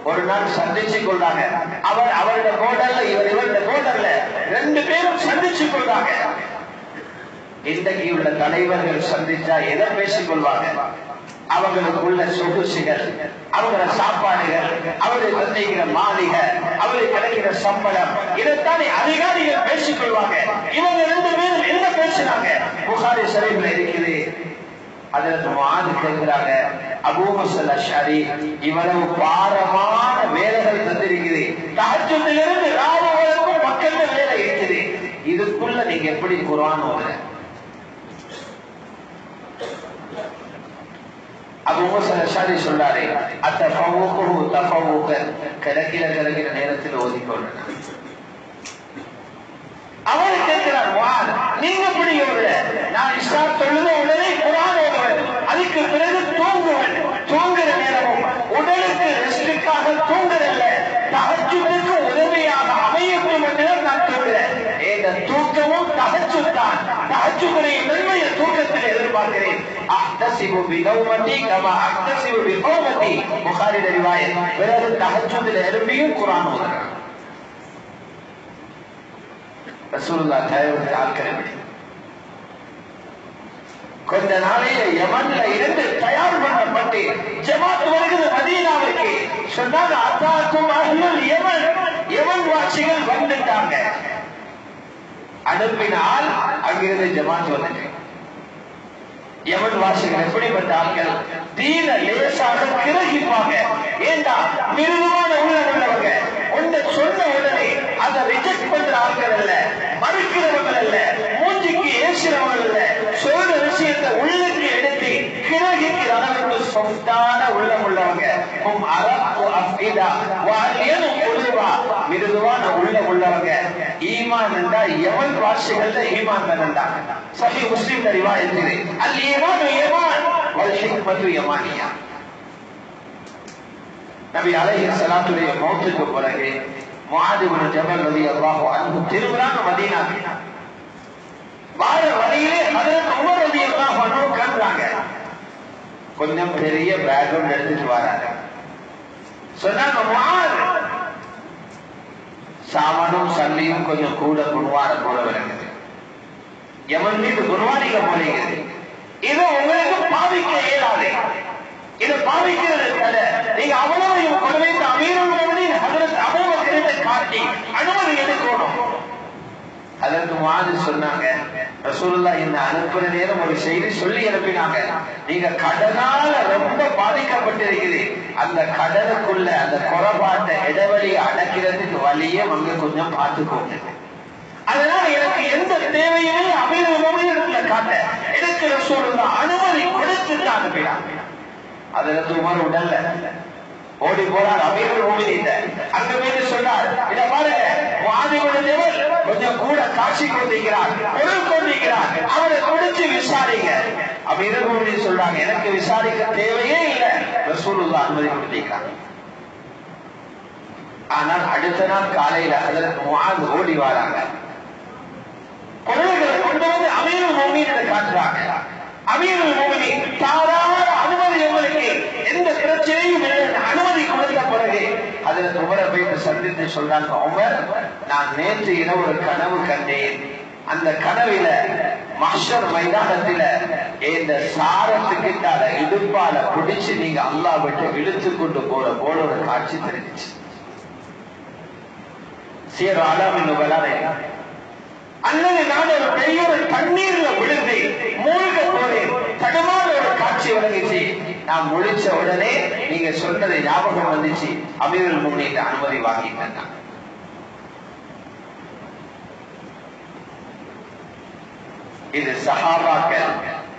ஒரு நாள் சந்திச்சு கொள்றாங்க. அவர் அவருடைய போர்டர்ல, இவர் இவருடைய போர்டர்ல 2 பேரும் சந்திச்சு கொள்றாங்க. இன்றைக்கு உள்ள தலைவர்கள் சந்திச்சா எதை பேசிக் கொள்வாங்க? அவங்களுக்குள்ள சொகுசுகள், அவங்களோட சாப்பாடுகள், அவருக்கு சந்திக்கிற மாளிகை, அவருக்கு கிடைக்கிற சம்பளம், இதைத்தானே அதிகாரிகள் பேசிக் கொள்வாங்க. இவங்க 2 பேரும் என்ன பேசினாங்க? புகாரி ஷரீஃப்ல இருக்குது. அதுல முஆத் கேட்கிறாங்க, அபூ மூஸா அஷ்அரி இவ்வளவு பாரமான வேலைகள் தந்திருக்குது, தஹஜ்ஜுதிலிருந்து ராவு வரைக்கும் மக்கள் வேலை இருக்குது, இதுக்குள்ள நீங்க எப்படி குர்ஆன் ஓதுற? அபூ மூஸா அஷ்அரி சொல்றாரு, அத்தஃபவுகுஹு தஃபவுகன், கிடைக்கிற நேரத்தில் ஓதிக்கொள்றேன். அவர் கேட்கிறார், முஆத் நீங்க எப்படி ஓதுற? நான் இஸ்லா தொழுத உடனே குர்ஆன் ஓதுவேன், அதுக்கு பிறகு தூங்குவேன். தூங்குற நேரமும் உடலுக்கு ரெஸ்டுக்காக தூங்குறல்ல, தஹஜ்ஜுதுக்கு உதவியாக அமையட்டும் என்று நான் தூங்குறேன். இந்த தூக்கமும் தஹஜ்ஜுத் தான். தஹஜ்ஜுடைய நன்மையை தூக்கத்தில் எதிர்பார்க்கிறேன். அஹ்தஸிபு பினௌமதி கமா அஹ்தஸிபு பிகௌமதி, புகாரி ரிவாயத். பிறகு தஹஜ்ஜுதில் எழும்பியும் குர்ஆன் ஓதுறாங்க. ரசூலுல்லாஹ் தயாரித்த ஆட்கள் கொஞ்ச நாளையில யமன்ல இருந்து தயார் பண்ணப்பட்டு ஜமாத் வருகிறது மதீனாவுக்கு. சொன்னாங்க, அத்தாக்கும் அஹ்லுல் யமன், யமன் வாசிகள் வந்துட்டாங்க. அனுப்பினால் அங்கிருந்து ஜமாத் வந்துட்டு. யமன் வாசிகள் எப்படிப்பட்ட ஆட்கள்? தீன லேசாக கிரகிப்பாங்க. ஏண்டா மிருதுவான உள்ளவங்க, ஒன்றை சொன்ன உடனே அதை ரிஜெக்ட் பண்ற ஆட்கள் அல்ல, மறுக்கிறவர்கள் அல்ல, மூஞ்சிக்கு ஏசுறவர்கள் அல்ல, சொல்ற விஷயத்தை உள்ளுக்கு எடுத்து கிரகிக்கிற அளவுக்கு சொத்தான உள்ளம் உள்ளவங்க. மிருதுவான உள்ளம் உள்ளவங்க. ஈமான் என்றா யமன் வாசிகள் ஈமான் தானண்டா. சஹீஹ் முஸ்லிம் ரிவாயத் இது. அல் ஈமான் யமான் வல் ஹிக்மத்து யமானியா. நபி அலைஹிஸ்ஸலாத்துடைய மௌத்துக்கு பிறகு முஆத் இப்னு ஜபல் ரலியல்லாஹு அன்ஹு திரும்புறாங்க மதீனாக்கு. வார வழியிலே ஹஜ்ரத் உமர் ரலியல்லாஹு அன்ஹு கண்டாங்க. கொஞ்சம் பெரிய பேக்ரவுண்ட் எடுத்துட்டு வராங்க. சொன்னாங்க முஆத், சாமானும் சல்லியும் கொஞ்சம் கூட குருவார கூட வருகிறது, யமன் மீது குருவானிக்க போறீங்க, இது உங்களுக்கு பாவிக்க இயலாது, இது பாவிக்கிறது தட. நீங்க அவ்வளவு கொண்டு அமீருல் ஹஜ்ரத் அபூபக்கரை காட்டி அனுமதி எடுக்கணும். அதற்கு முஆத் சொன்னாங்க, ரசூலுல்லாஹ் என்ன அனுப்புற நேரம் ஒரு செய்தி சொல்லி அனுப்பினாங்க, நீங்க கடனால ரொம்ப பாதிக்கப்பட்டிருக்குது, அந்த கடலுக்குள்ள அந்த குறைபாட்ட இடைவெளியை அடக்கிறதுக்கு வழியே அங்க கொஞ்சம் பார்த்துக்கோங்க. அதனால எனக்கு எந்த தேவையுமே அமீருல் முஃமினீன்ல காட்ட எனக்கு ரசூலுல்லாஹ் அனுமதி கொடுத்து தான் அனுப்பினாங்க. அதற்கு உமர் உடல்ல ஓடி போறார் அமீருல் முஃமினீன். அங்க போய் சொன்னார், இத பாருங்க, முஆத் ஜபல் கொஞ்சம் கூட காட்சி கொண்டிருக்கிறார், பொருள் கொண்டிருக்கிறார், அவரை கொடுத்து விசாரிங்க. அமீருல் முஃமினீன் சொல்றாங்க, எனக்கு விசாரிக்க தேவையே இல்லை, ரசூலுல்லாஹ் அனுமதி கொடுத்திருக்கிறாங்க. ஆனால் அடுத்த நாள் காலையில ஹஜ்ரத் முஆத் ஓடி வராங்க, பொருள்களை கொண்டு வந்து அமீருல் முஃமினீன் காட்டுறாங்க. அமீருல் முஃமினீன் தாராள அனுமதி, உங்களுக்கு எந்த பிரச்சனையும் இல்லை, அனுமதி கொடுத்த பிறகு ஹஜ்ரத் உமரை போய் சந்தித்து சொல்றாங்க, உமர், நான் நேற்று இரவு ஒரு கனவு கண்டேன், அந்த கனவில மஹ்ஷர் மைதானத்தில இந்த சாரத்துக்கிட்டால இடுப்பால பிடிச்சு நீங்க அல்லாஹ் விட்டு இழுத்து கொண்டு போற போல ஒரு காட்சி தெரிஞ்சிச்சு. சீர் அலாமின் நுபலால அல்லது நான் ஒரு பெரிய ஒரு தண்ணீர்ல விழுந்து மூழ்க போறேன், தடுமாற ஒரு காட்சி வழங்கிச்சு, நான் முழிச்ச உடனே நீங்க சொன்னதை ஞாபகம் வந்துச்சு, அமீருல் முஃமினீன் அனுமதி வாங்கிட்டேன். இது சஹாபாக்கள்,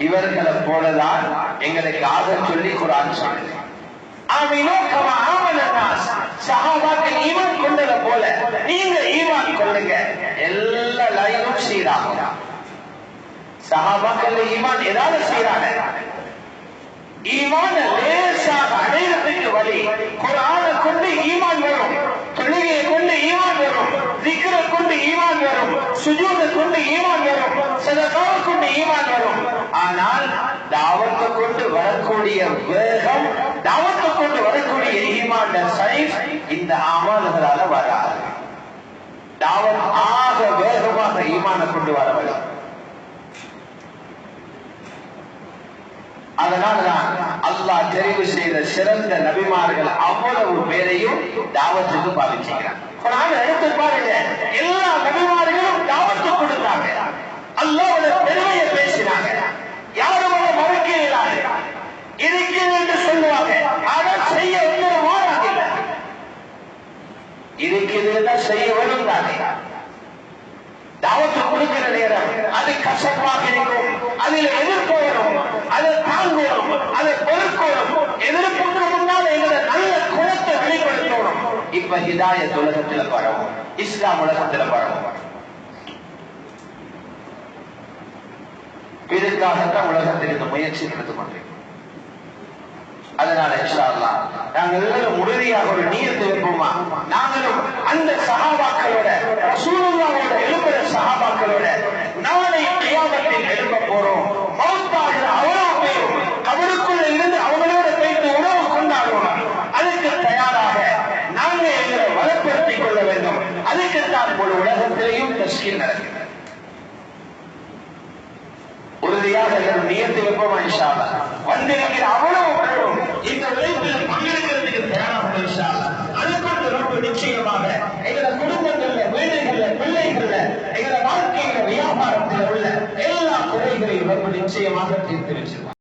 இவர்களை போலதான் எங்களுக்கு ஆக சொல்லி குர்ஆன் சொல்லுது. ஆமீனோ கமா ஆமனன்னாஸ், சஹாபாக்கள் ஈமான் கொண்டதை போல நீங்க ஈமான் கொள்ளுங்க, எல்லா லைனும் சீராகும். சஹாபாக்கள் ஈமான் ஏதாவது சீரான ஈமான லேசாக அடையறதுக்கு வழி குர்ஆனை கொண்டு ஈமான் வரும், தொழுகையை கொண்டு ஈமான் வரும், திக்ரை கொண்டு ஈமான் வரும், சுஜூதை கொண்டு ஈமான் வரும், சதகாவை கொண்டு ஈமான் வரும். ஆனால் தாவத்தை கொண்டு வரக்கூடிய வேகம், தாவத்தை கொண்டு வரக்கூடிய ஈமான் சைஸ் இந்த அமல்களால வராது. தாவத் ஆக வேகமாக ஈமானை கொண்டு வர வரும். அதனால்தான் அல்லாஹ் தெரிவு செய்த சிறந்த நபிமார்கள் அவ்வளவு பேரையும் தாவத்துக்கு பாவிச்சுக்கிறார். எடுத்து பாருங்க, எல்லா நபிமார்களும் தாவத்து கொடுத்தாங்க, அல்லாஹ்வுடைய பெருமையை பேசினாங்க, யாரும் அதை மறுக்க இயலாது, இருக்கிறது என்று சொல்லுவாங்க, ஆனால் செய்ய ஒன்றும் மாறாங்க, இருக்கிறது செய்ய வரும் தானே. தாவத்து கொடுக்கிற நேரம் அது கசப்பாக இருக்கும், அதில் எதிர்ப்பு வரும், அதை தாங்குவோம், அதை பொறுக்கணும், எதிர்ப்புக்கு முன்னால் எங்களை நல்ல குணத்தை வெளிப்படுத்தணும். இப்ப ஹிதாயத் உலகத்துல பரவும், இஸ்லாம் உலகத்துல பரவும். இதுக்காகத்தான் உலகத்தில் இந்த முயற்சி எடுத்து கொண்டிருக்கிறோம். அதனால இன்ஷா அல்லாஹ் நாங்கள் எல்லாரும் உறுதியாக ஒரு நியத்து வைப்போமா, நாங்களும் அந்த சஹாபாக்களோட, ரசூலுல்லாஹோட எழுப்புற சஹாபாக்களோட நாளை கியாமத்தில் எழுப்ப போறோம். மௌத்தாகிற அவ்வளவு பேரும் கபருக்குள்ள இருந்து அவங்களோட போயிட்டு உணவு கொண்டாடுவோம். அதுக்கு தயாராக நாங்கள் எங்களை வளப்படுத்திக் கொள்ள வேண்டும். அதுக்குத்தான் ஒரு உலகத்திலேயும் தஸ்கீல் நடக்கிறது. உறுதியாக நியத்து வைப்போமா இன்ஷா அல்லாஹ். வந்திருக்கிற